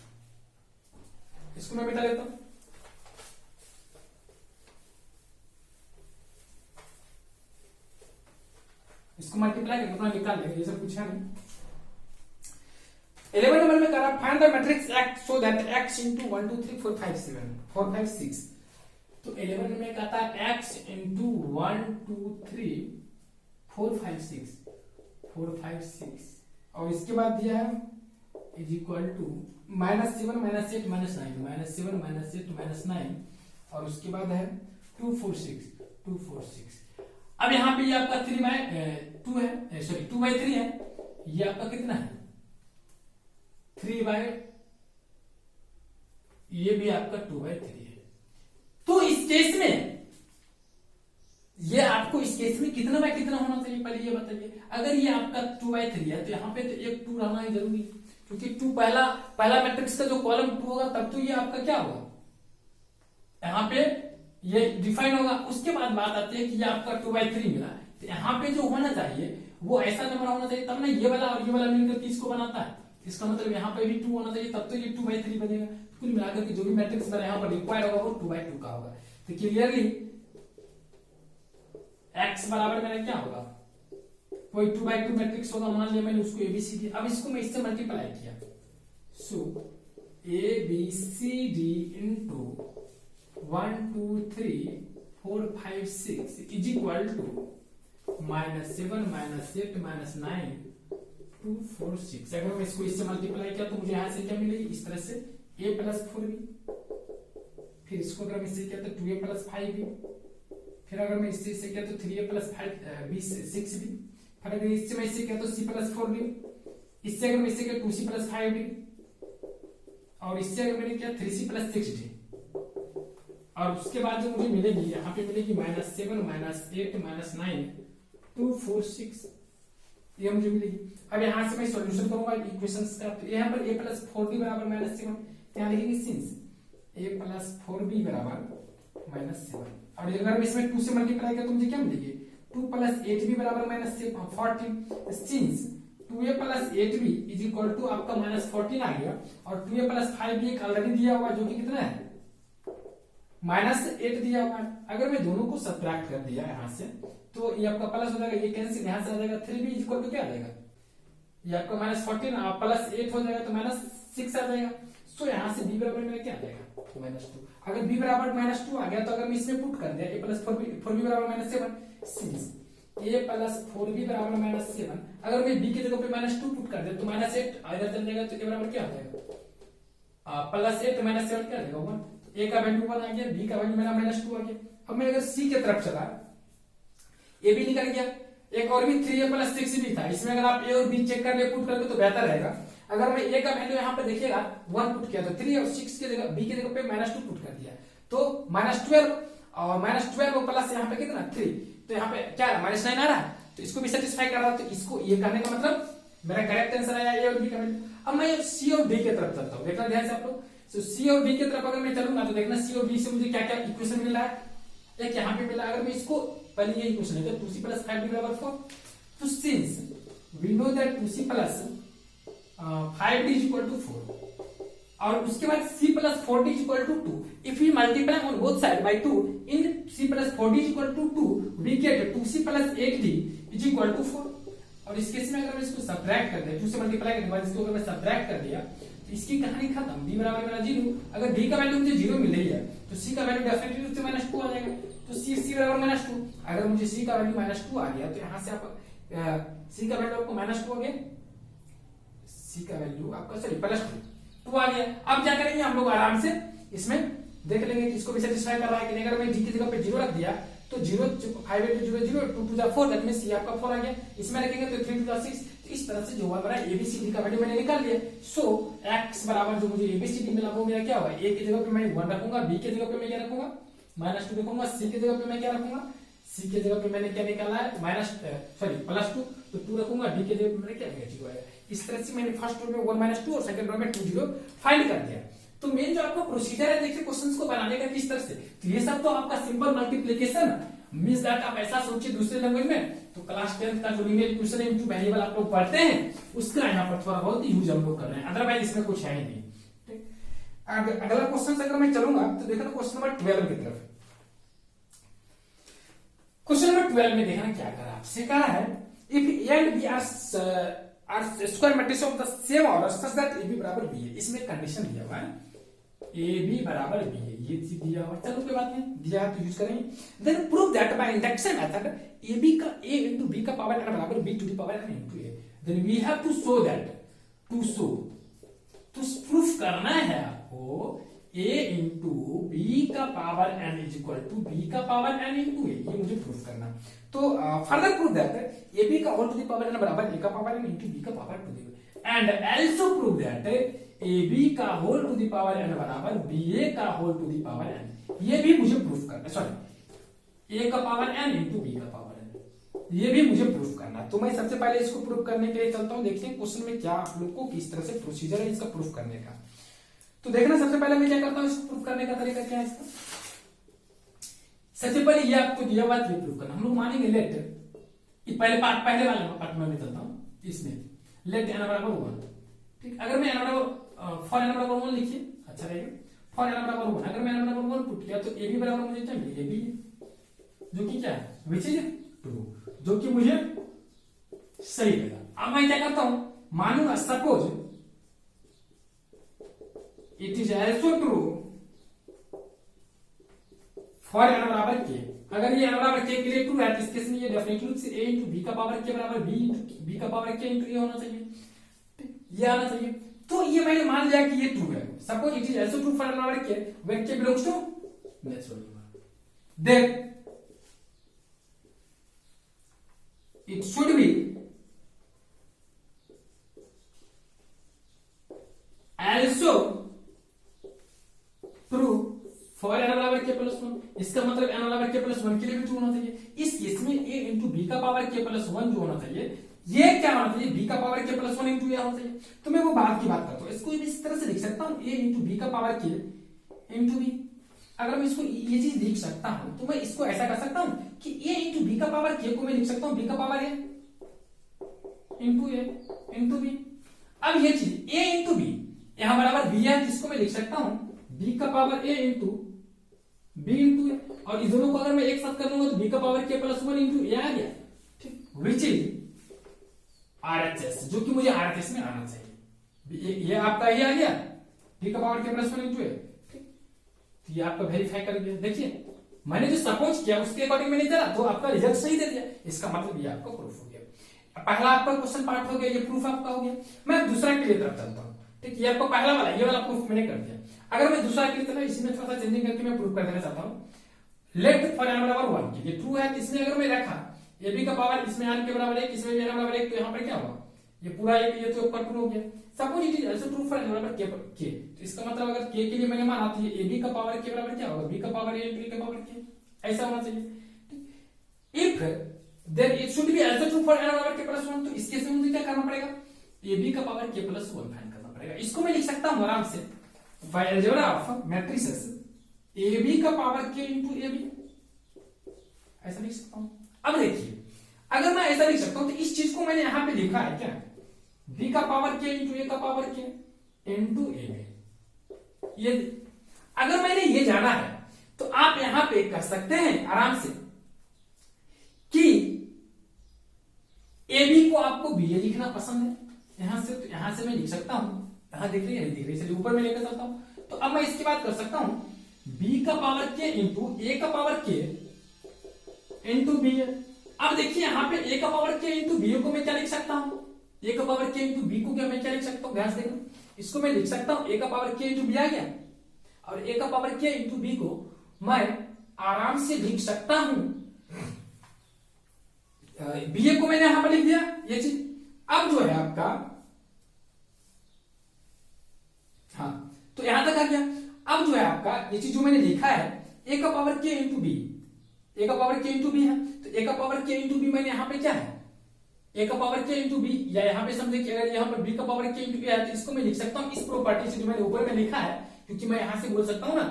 Speaker 1: इसको मैं मिटा लेता हूं। इसको मल्टीप्लाई करके अपना निकाल लेंगे, ये सब पूछा नहीं। 11 नंबर में करा find the matrix x so that x into 1 2 3 4 5 7 4 5 6। तो 11 में कहता है x into 1 2 3 4 5 6 4 5 6, और इसके बाद दिया है इज इक्वल टू -7 -8 -9 -7 -8 -9, और उसके बाद है 2 4 6। अब यहाँ पे ये आपका 3/2 है, सॉरी 2/3 है, ये आपका कितना है 3/, ये भी आपका 2/3 है। तो इस केस में ये आपको इस केस में कितना बाय कितना होना चाहिए, पहले ये बताइए। अगर ये आपका 2/3 है तो यहाँ पे तो एक 2 रहना ही जरूरी, क्योंकि 2 पहला मैट्रिक्स का जो कॉलम 2 होगा तब तो ये आपका क्या होगा, यहाँ पे ये डिफाइन होगा। उसके बाद बात आती है कि ये आपका 2/3 मिला, तो यहाँ पे जो होना चाहिए वो ऐसा नंबर होना चाहिए, तब ना ये वाला और ये वाला मिलकर 30 को बनाता है। इसका मतलब यहाँ पे भी 2 होना चाहिए, तब तो ये 2/3 बनेगा। कुल मिलाकर के जो भी मैट्रिक्स बना यहाँ पर रिक्वायर्ड होगा वो 2/2 का होगा। तो क्लियरली x बराबर मेरा क्या होगा, कोई 2/2 मैट्रिक्स होगा, मान लिया मैंने उसको ABCD। अब इसको मैं इससे मल्टीप्लाई किया, so ABCD into 1 2 3 4 5 6 is equal to -7 -8 -9 2 4 6। अगर मैं इसको इससे मल्टीप्लाई किया तो मुझे यहां से क्या मिलेगी, इस तरह से a + 4b। फिर इसको अगर मैं इससे किया तो 2a + 5b। फिर अगर मैं इससे किया तो 3a + 5b 6b। फिर अगर इससे मैं इससे किया तो c + 4b। इससे अगर मैं इससे किया 2c + 5d, और इससे अगर मैंने किया 3c + 6d। और उसके बाद जो मुझे मिलेगी यहाँ पे मिलेगी -7 -8 -9 2 4 6, ये मुझे मिलेगी। अब यहाँ से मैं सॉल्यूशन करूंगा इक्वेशंस का, तो यहाँ पर a + 4b बराबर -7, यहाँ लिखेंगे सिंस a + 4b बराबर -7, और अगर मैं इसमें 2 से मल्टीप्लाई किया तो मुझे क्या मिलेगी 2 + 8b बराबर -14, since 2a + 8b is equal to आपका -14 आ गया, और 2a + 5b एक ऑलरेडी दिया हुआ जो कि कितना है -8 दिया हुआ है। अगर मैं दोनों को सब्ट्रैक्ट कर दिया यहाँ से तो ये आपका प्लस हो जाएगा, ये कैंसिल यहाँ से आ जाएगा, 3b इज इक्वल टू क्या आ जाएगा, ये आपका -14 +8 हो जाएगा तो -6 आ जाएगा। सो यहाँ से b बराबर मेरा क्या आ जाएगा -2। अगर b बराबर -2 आ गया तो अगर मैं इसमें पुट कर दिया a + 4b बराबर -7, सिंस a + 4b बराबर -7, अगर मैं b की जगह पे -2 पुट कर दिया तो -8 इधर चल जाएगा, तो a बराबर क्या आ जाएगा +8 -7 क्या आ जाएगा 1। a का वैल्यू 1 आ गया, b का वैल्यू मेरा -2 आ गया। अब मैं अगर c की तरफ चला, a भी निकल गया, एक और भी 3a + 6b था, इसमें अगर आप a और b चेक कर ले पुट करके तो बेहतर रहेगा। अगर मैं a का वैल्यू यहाँ पे देखिएगा 1 पुट किया तो 3 और 6 की जगह b की जगह पे -2 पुट कर दिया तो -12, और -12 प्लस यहाँ पे कितना 3, तो यहाँ पे क्या -9 आ रहा है, तो इसको भी सेटिस्फाई कर रहा है। तो इसको ये कहने का मतलब मेरा करेक्ट आंसर आया a और b का वैल्यू। अब मैं c और d की तरफ चलता हूँ, देखना ध्यान से आप लोग। सो सी और बी की तरफ अगर मैं चलूंगा तो देखना सी और बी से मुझे क्या क्या इक्वेशन मिल रहा है, एक यहाँ पे मिला। अगर मैं इसको पहले ये इक्वेशन है 2c + 5d = 4, तो since we know that 2c + 5d = 4 और उसके बाद c + 4d = 2, if we multiply on both side by 2 in c + 4d = 2 we get 2c + 8d = 4। और इस केस में अगर मैं इसको सब्ट्रैक्ट कर दिया 2 से मल्टीप्लाई करने के बाद इसको अगर मैं सब्ट्रैक्ट कर दिया तो इसकी कहानी खत्म। b बराबर मेरा 0, अगर b का वैल्यू मुझे 0 मिल रही है तो c का वैल्यू डेफिनेटली रूप से -2 आ जाएगा, तो c बराबर -2। अगर मुझे c का वैल्यू -2 आ गया तो यहां से आप c का वैल्यू आपको -2 हो गया, c का वैल्यू आपका सॉरी +2 आ गया। अब क्या करेंगे हम लोग आराम से इसमें देख लेंगे कि इसको भी सेटिस्फाई कर रहा है कि नहीं। अगर मैं d की जगह पे 0 रख दिया तो 0 5 × 0 0 2 × 4 दैट मींस c आपका 4 आ गया। इसमें रखेंगे तो 3 × 6, तो इस तरह से जो हमारा एबीसीडी का वैल्यू मैंने निकाल लिया। सो x बराबर जो मुझे एबीसीडी मिला वो मेरा क्या होगा, a की जगह पे मैं 1 रखूंगा, b की जगह पे मैं क्या रखूंगा -2 रखूंगा, c की जगह पे मैं क्या रखूंगा, c की जगह पे मैंने क्या निकाला है +2 तो 2 रखूंगा, d की जगह पे मैंने क्या नेगेटिव आएगा। इस तरह से मैंने फर्स्ट रो में 1 - 2 और सेकंड रो में 2 0 फाइंड कर दिया। तो मेन जो आपका प्रोसीजर है देखिए क्वेश्चंस को बनाने का किस तरह से, तो ये सब तो आपका सिंपल मल्टीप्लिकेशन मींस दैट आप ऐसा सोचिए दूसरे लैंग्वेज में तो क्लास 10 का जो लीनियर इक्वेशन है इनटू वेरिएबल आप लोग पढ़ते हैं उसका यहाँ पर थोड़ा बहुत यूज हम लोग कर रहे हैं, अदरवाइज इसमें कुछ है ही नहीं। ठीक, अगला क्वेश्चन अगर मैं चलूंगा तो देखना क्वेश्चन नंबर 12 की तरफ। क्वेश्चन नंबर 12 में देखना क्या करा, आपसे कहा है if a and b are square matrix of the same order such that ab बराबर b है। इसमें कंडीशन दिया हुआ है ab बराबर b है, ये चीज दिया हुआ, चलो कोई बात नहीं, दिया है तो यूज करेंगे। Then prove that by induction method ab का a into b का पावर n बराबर b to the power n into a। Then we have to show that, to show तो प्रूफ करना है आपको a into b का power n is equal to b का power n into a, ये मुझे proof करना। तो फर्दर प्रूव दैट ab का whole to the power n बराबर a का पावर n into b का power to the, and also prove that ab का whole to the power n बराबर ba का whole to the power n, ये भी मुझे प्रूफ करना, सॉरी a का पावर n into b का पावर n, ये भी मुझे प्रूफ करना। तो मैं सबसे पहले इसको प्रूफ करने के लिए चलता हूं, देखते हैं क्वेश्चन में क्या आप लोग को किस तरह से प्रोसीजर है इसका प्रूफ करने का। तो देखना सबसे पहले मैं क्या करता हूं, इसको प्रूफ करने का तरीका क्या है इसका। सबसे पहले ये आपको दिया हुआ ये प्रूफ करना, हम लोग मानेंगे लेट, ये पहले वाले पार्ट में चलता हूं, इसमें लेट n बराबर 1। ठीक, अगर मैं n बराबर फॉर n बराबर 1 लिखिए अच्छा रहेगा, फॉर n बराबर 1 अगर मैं n बराबर 1 पुट किया तो ab बराबर मुझे क्या मिलेगा, ab जो कि क्या है विच इज ट्रू, जो कि मुझे सही लगा। अब मैं क्या करता हूं, मानूंगा suppose it is also true for n बराबर k। अगर ये n बराबर k के लिए ट्रू है तो इस केस में ये डेफिनेटली रूप से a into b का पावर k बराबर b का पावर k into a होना चाहिए, ये आना चाहिए। तो ये मैंने मान लिया कि ये ट्रू है। Suppose it is also true for n बराबर k when k belongs to natural number, then it should be also true for n बराबर k प्लस 1। इसका मतलब n बराबर k प्लस 1 के लिए भी ट्रू होना चाहिए। इस केस में a into b का पावर k प्लस 1 जो होना चाहिए ये क्या होना चाहिए, b का power k plus 1 into a होना चाहिए। तो मैं वो बात की बात करता हूं, इसको इस तरह से लिख सकता हूं a into b का पावर k into b। अगर मैं इसको ये चीज लिख सकता हूं तो मैं इसको ऐसा कर सकता हूं कि a into b का पावर k को मैं लिख सकता हूं b का power a into a into b। अब ये चीज a into b यहां बराबर b है जिसको मैं लिख सकता हूं b का power a into b into a, और इस दोनों को अगर मैं एक साथ कर लूंगा तो b का power k plus 1 into a आ गया। ठीक, विच इज RHS, जो कि मुझे RHS में आना चाहिए। ये आपका ये आ गया b का power k plus 1 into a। ये आपका वेरीफाई कर दिया, देखिए मैंने जो सपोज किया उसके अकॉर्डिंग मैंने चला तो आपका रिजल्ट सही दे दिया, इसका मतलब ये आपका प्रूफ हो गया। पहला आपका क्वेश्चन पार्ट हो गया, ये प्रूफ आपका हो गया। मैं दूसरा के लिए तरफ चलता हूं। ठीक, ये आपका पहला वाला ये वाला प्रूफ मैंने कर दिया। अगर मैं दूसरा के लिए चला इसमें थोड़ा सा चेंजिंग करके मैं प्रूफ कर देना चाहता हूं। लेट फॉर n बराबर 1 ये ट्रू है, इसमें अगर मैं रखा ab का पावर इसमें n के बराबर 1 इसमें भी n बराबर 1 तो यहां पर क्या होगा ये पूरा ये तो आपका ट्रू हो गया। Suppose it is also true for n बराबर k, तो इसका मतलब अगर k के लिए मैंने माना तो ये ab का पावर k बराबर क्या होगा b का पावर a into a का पावर k, ऐसा होना चाहिए। If then it should be also true for n बराबर k प्लस 1, तो इस केस में मुझे क्या करना पड़ेगा ab का पावर k प्लस 1 फाइंड करना पड़ेगा। इसको मैं लिख सकता हूं आराम से by algebra of matrices A B का power k into A B, ऐसा लिख सकता हूं। अब देखिए अगर मैं ऐसा लिख सकता हूं तो इस चीज को मैंने यहां पे लिखा है क्या, बी का पावर के इंटू ए का power k into A B. ये अगर मैंने ये जाना है तो आप यहां पे कर सकते हैं आराम से कि ए बी को आपको बी ए लिखना पसंद है यहां से, तो यहां से मैं लिख सकता हूं, यहां दिख रही है नहीं दिख रही, चलिए ऊपर में लेकर चलता हूं। तो अब मैं इसकी बात कर सकता हूं बी का पावर के इंटू ए का पावर के इंटू बी ए। अब देखिए यहां पे ए का पावर के इंटू बी को मैं क्या लिख सकता हूं, ए का पावर के इंटू बी को क्या मैं क्या लिख सकता हूं, ध्यान से देखो, इसको मैं लिख सकता हूं ए का पावर के इंटू बी आ गया, और ए का पावर के इंटू बी को मैं आराम से लिख सकता हूं, बी ए को मैंने यहां पर लिख दिया ये चीज। अब जो है आपका, हाँ तो यहां तक आ गया। अब जो है आपका ये चीज जो मैंने लिखा है ए का power k into B, A का पावर के इंटू बी है, तो ए का पावर के इंटू बी मैंने यहां पे क्या है ए का पावर के इंटू बी, या यहां पे समझे कि अगर यहां पर बी का पावर के इंटू बी है तो इसको मैं लिख सकता हूं इस प्रॉपर्टी से जो मैंने ऊपर में लिखा है, क्योंकि मैं यहां से बोल सकता हूं ना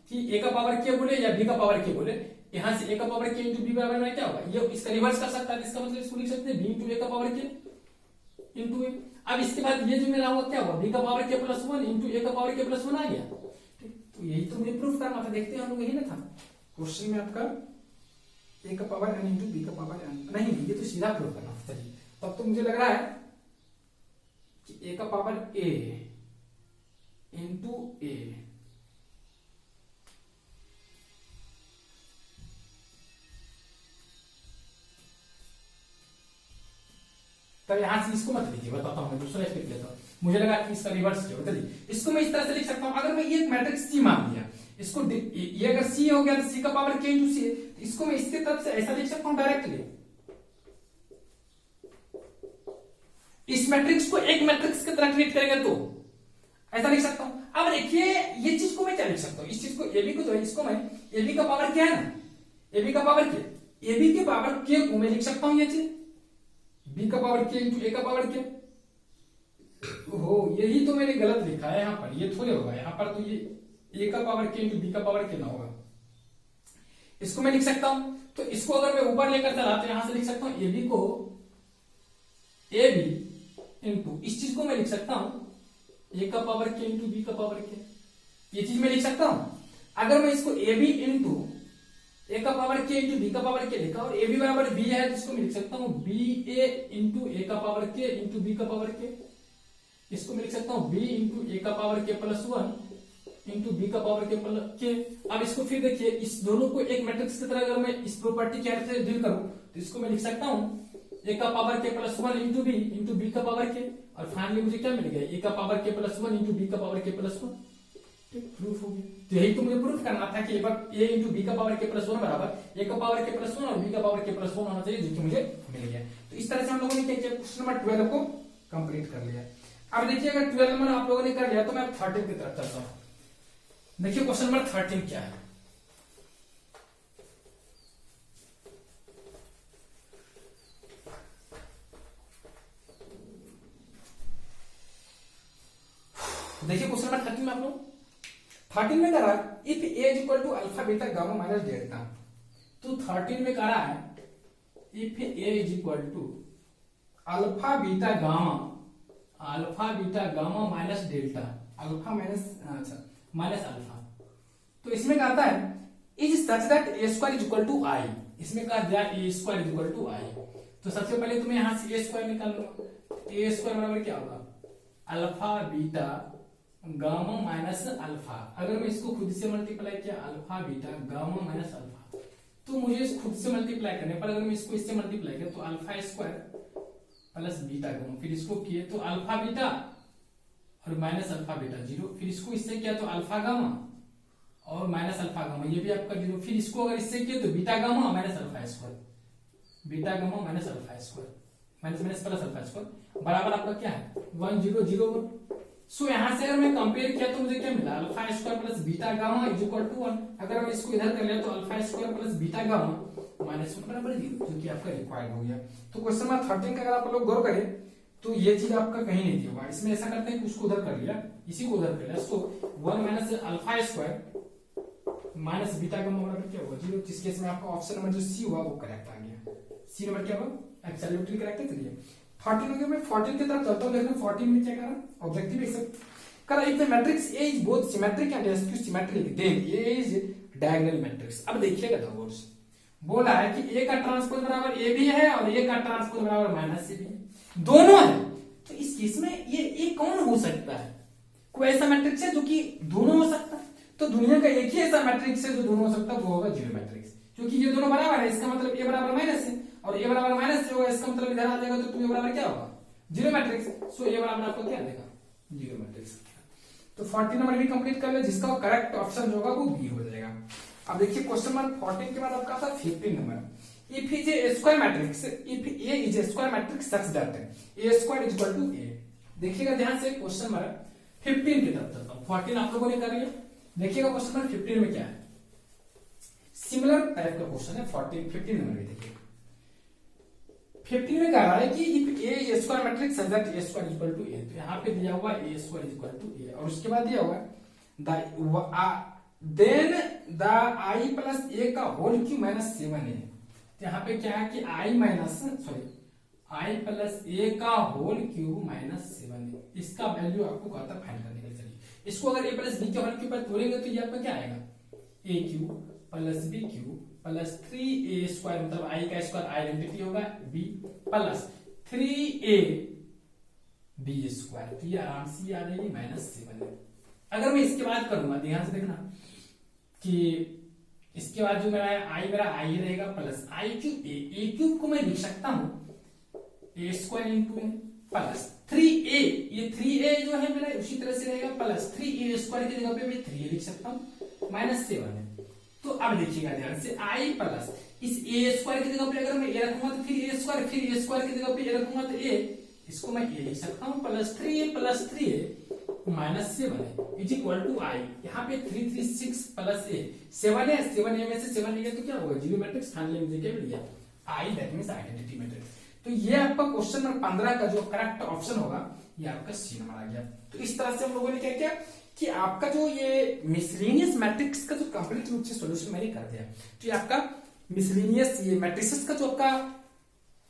Speaker 1: कि ए का पावर के बोले या बी का पावर के बोले, यहां से ए का पावर के इंटू बी बराबर में क्या होगा, ये इसका रिवर्स कर सकता है, इसका मतलब इसको लिख सकते हैं बी इंटू ए का पावर के इंटू ए। अब इसके बाद ये जो मेरा होगा क्या होगा, बी का पावर के प्लस वन इंटू ए का पावर के प्लस वन आ गया। तो यही तो मुझे प्रूफ करना था, देखते हैं हम लोग, यही ना था क्वेश्चन में आपका ए का पावर एन इंटू बी का पावर एन, नहीं ये तो सीधा प्रूफ करना था। चलिए तब तो मुझे लग रहा है कि ए का पावर ए इंटू ए, तब यहां से इसको मत लीजिए, बताता हूं मैं दूसरा स्टेप लेता हूं, मुझे लगा कि इसका रिवर्स किया। चलिए इसको मैं इस तरह से लिख सकता हूं, अगर मैं ये मैट्रिक्स सी मान लिया, इसको ये अगर सी हो गया तो सी का पावर के इंटू सी, तो इसको मैं इसके तरफ से ऐसा लिख सकता हूं डायरेक्टली, इस मैट्रिक्स को एक मैट्रिक्स की तरह ट्रीट करेंगे तो ऐसा लिख सकता हूं। अब देखिए ये चीज को मैं क्या लिख सकता हूं, इस चीज को एबी को जो है इसको मैं एबी का पावर क्या है ना, एबी का पावर के, एबी के पावर के को मैं लिख सकता हूं ये चीज बी का पावर के इंटू ए का पावर के। हो यही तो मैंने गलत लिखा है यहां पर, ये थोड़े होगा यहां पर, तो ये ए का पावर के इंटू बी का पावर के ना होगा, इसको मैं लिख सकता हूं। तो इसको अगर मैं ऊपर लेकर चला तो यहां से लिख सकता हूं एबी को ए बी इंटू, इस चीज को मैं लिख सकता हूं ए का पावर के इंटू बी का पावर के, ये चीज मैं लिख सकता हूं। अगर मैं इसको ए बी इंटू ए का पावर के इंटू बी का पावर के लिखा और ए बी बराबर बी है तो इसको मैं लिख सकता हूं बी ए इंटू ए का पावर के इंटू बी का पावर के, इसको मैं लिख सकता हूं बी इंटू ए का पावर के प्लस वन इंटू बी का पावर के प्लस के। अब इसको फिर देखिए इस दोनों को एक मैट्रिक्स की तरह अगर मैं इस प्रॉपर्टी के हेल्प से डील करूं तो इसको मैं लिख सकता हूं ए का पावर के प्लस वन इंटू बी का पावर के, और फाइनली मुझे क्या मिल गया ए का पावर के प्लस वन इंटू बी का पावर के प्लस वन। प्रूफ हो गया। तो यही तो मुझे प्रूफ करना था कि ए इंटू बी का पावर के प्लस वन बराबर ए का पावर के प्लस वन और बी का पावर के प्लस वन होना चाहिए, जो कि मुझे मिल गया। तो इस तरह से हम लोगों ने क्या किया, क्वेश्चन नंबर 12 को कंप्लीट कर लिया। अब देखिए अगर 12 नंबर आप लोगों ने कर लिया तो मैं 13 की तरफ चलता हूं। देखिए क्वेश्चन नंबर 13 क्या है, देखिए क्वेश्चन नंबर 13 में आप लोग 13 में करा if A is equal to alpha beta gamma minus delta. तो 13 में करा है if A is equal to alpha beta gamma minus delta, alpha minus अच्छा माइनस अल्फा। तो इसमें कहता है is such that A square is equal to I, इसमें कहा दिया A square is equal to I. तो सबसे पहले तुम्हें यहां से ए स्क्वायर निकाल लो, ए स्क्वायर बराबर क्या होगा alpha beta gamma minus alpha. अगर मैं इसको खुद से मल्टीप्लाई किया alpha beta gamma minus alpha, तो मुझे खुद से मल्टीप्लाई करने पर अगर मैं इसको इससे मल्टीप्लाई किया तो alpha square plus beta gamma, फिर इसको किए तो अल्फा बीटा और माइनस अल्फा बीटा जीरो, फिर इसको इससे किया तो अल्फा गामा और माइनस अल्फा गामा, ये भी आपका जीरो, फिर इसको अगर इससे किया तो beta gamma minus alpha square, beta gamma minus alpha square minus minus plus alpha square बराबर आपका क्या है 1 0 0 1। सो यहां से अगर मैं कंपेयर किया तो मुझे क्या मिला alpha square plus beta gamma is equal to 1। अगर मैं इसको इधर कर लिया तो alpha square plus beta gamma minus 1 बराबर 0, जो कि आपका रिक्वायर्ड हो गया। तो क्वेश्चन नंबर 13 का अगर आप लोग गौर करें तो ये चीज आपका कहीं नहीं दिया हुआ। इसमें ऐसा करते हैं कि उसको उधर कर लिया, इसी को उधर कर लिया, सो 1 minus alpha square minus beta का बराबर क्या होगा 0। जिस केस में आपका ऑप्शन नंबर जो सी हुआ वो करेक्ट आ गया। सी नंबर क्या होगा एब्सोल्युटली करेक्ट है। चलिए 14 हो गया। मैं 14 की तरफ चलता हूं, देखना 14 में क्या करा ऑब्जेक्टिव एक्सेप्ट करा। If the matrix A is both symmetric and skew symmetric then A is diagonal matrix. अब देखिएगा द वर्ड्स बोला है कि ए का ट्रांसपोज बराबर ए भी है और ए का ट्रांसपोज बराबर माइनस ए भी है, दोनों है। तो इस केस में ये ए कौन हो सकता है? कोई ऐसा मैट्रिक्स है जो कि दोनों हो सकता है? तो दुनिया का एक ही ऐसा मैट्रिक्स है जो दोनों हो सकता है, वो होगा जीरो मैट्रिक्स। क्योंकि ये दोनों बराबर है, इसका मतलब ए बराबर माइनस है और ए बराबर माइनस से होगा, इसका मतलब इधर आ जाएगा तो ए बराबर क्या होगा जीरो मैट्रिक्स। सो ए बराबर आपको क्या देगा जीरो मैट्रिक्स। तो 14 नंबर भी कंप्लीट कर ले, जिसका करेक्ट ऑप्शन होगा वो बी हो जाएगा। अब देखिए क्वेश्चन नंबर 14 के बाद आपका था 15 number. If is a square matrix, if A is a square matrix such that A square is equal to A. देखिएगा ध्यान से क्वेश्चन नंबर 15 की तरफ चलता हूं। 14 आप लोगों ने कर लिया, देखिएगा क्वेश्चन नंबर 15 में क्या है। सिमिलर टाइप का क्वेश्चन है 15 नंबर में। देखिए 15 में कह रहा है कि if A is square matrix such that A square is equal to A. तो यहाँ पे दिया हुआ A square is equal to A और उसके बाद दिया हुआ then the I plus A का होल क्यूब माइनस 7 है। तो यहाँ पे क्या है कि आई प्लस ए का होल क्यूब माइनस 7 है। इसका वैल्यू आपको कहता फाइंड करने के लिए। चलिए इसको अगर ए प्लस बी के होल क्यूब पर तोड़ेंगे तो ये आपका क्या आएगा A cube plus B cube plus 3a square, मतलब आई का स्क्वायर आइडेंटिटी होगा b plus 3a b square. तो ये आराम से आ जाएगी माइनस 7। अगर मैं इसके बाद करूंगा ध्यान से देखना कि इसके बाद जो मेरा आई रहेगा प्लस आई क्यूब ए क्यूब को मैं लिख सकता हूं ए स्क्वायर इंटू ए प्लस 3a, ये 3a जो है मेरा उसी तरह से रहेगा प्लस 3a स्क्वायर की जगह पे मैं 3a लिख सकता हूं माइनस 7 है। तो अब देखिएगा ध्यान से आई प्लस इस ए स्क्वायर की जगह पे अगर मैं ए रखूंगा तो फिर ए स्क्वायर, फिर ए स्क्वायर की जगह पे ए रखूंगा तो ए, इसको मैं ए लिख सकता हूं plus 3a minus 7 is equal to I. यहाँ पे 336 प्लस ए 7 है, 7a में से 7 लिया तो क्या होगा जीरो मैट्रिक्स। फाइनली मुझे क्या मिल गया आई, दैट मींस आइडेंटिटी मैट्रिक्स। तो ये आपका क्वेश्चन नंबर 15 का जो करेक्ट ऑप्शन होगा ये आपका सी नंबर आ गया। तो इस तरह से हम लोगों ने क्या किया कि आपका जो ये मिसलेनियस मैट्रिक्स का जो कंप्लीट रूप से सॉल्यूशन मैंने कर दिया। तो ये आपका मिसलेनियस ये मैट्रिसेस का जो आपका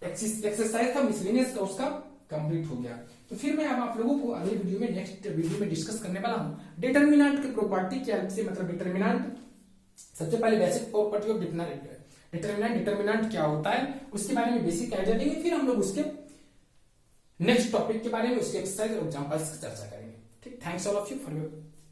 Speaker 1: एक्सरसाइज था मिसलेनियस का, उसका कंप्लीट हो गया। तो फिर मैं अब आप लोगों को अगले वीडियो में नेक्स्ट वीडियो में डिस्कस करने वाला हूं डिटरमिनेंट की प्रॉपर्टी की हेल्प से। मतलब डिटरमिनेंट सबसे पहले बेसिक प्रॉपर्टी ऑफ डिटरमिनेंट क्या होता है उसके बारे में बेसिक आइडिया देंगे, फिर हम लोग उसके नेक्स्ट टॉपिक के बारे में उसके एक्सरसाइज और एग्जांपल्स की चर्चा करेंगे। ठीक, thanks all of you for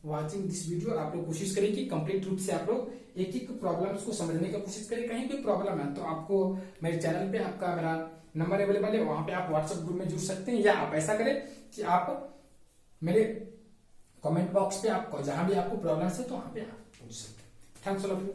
Speaker 1: watching this video. आप लोग कोशिश करें कि कंप्लीट रूप से आप लोग एक एक प्रॉब्लम्स को समझने की कोशिश करें। कहीं कोई प्रॉब्लम है तो आपको मेरे चैनल पे आपका मेरा नंबर अवेलेबल है, वहां पे आप व्हाट्सएप ग्रुप में जुड़ सकते हैं, या आप ऐसा करें कि आप मेरे कमेंट बॉक्स पे आपको जहां भी आपको प्रॉब्लम्स है तो वहां पे आप पूछ सकते हैं। Thanks all of you.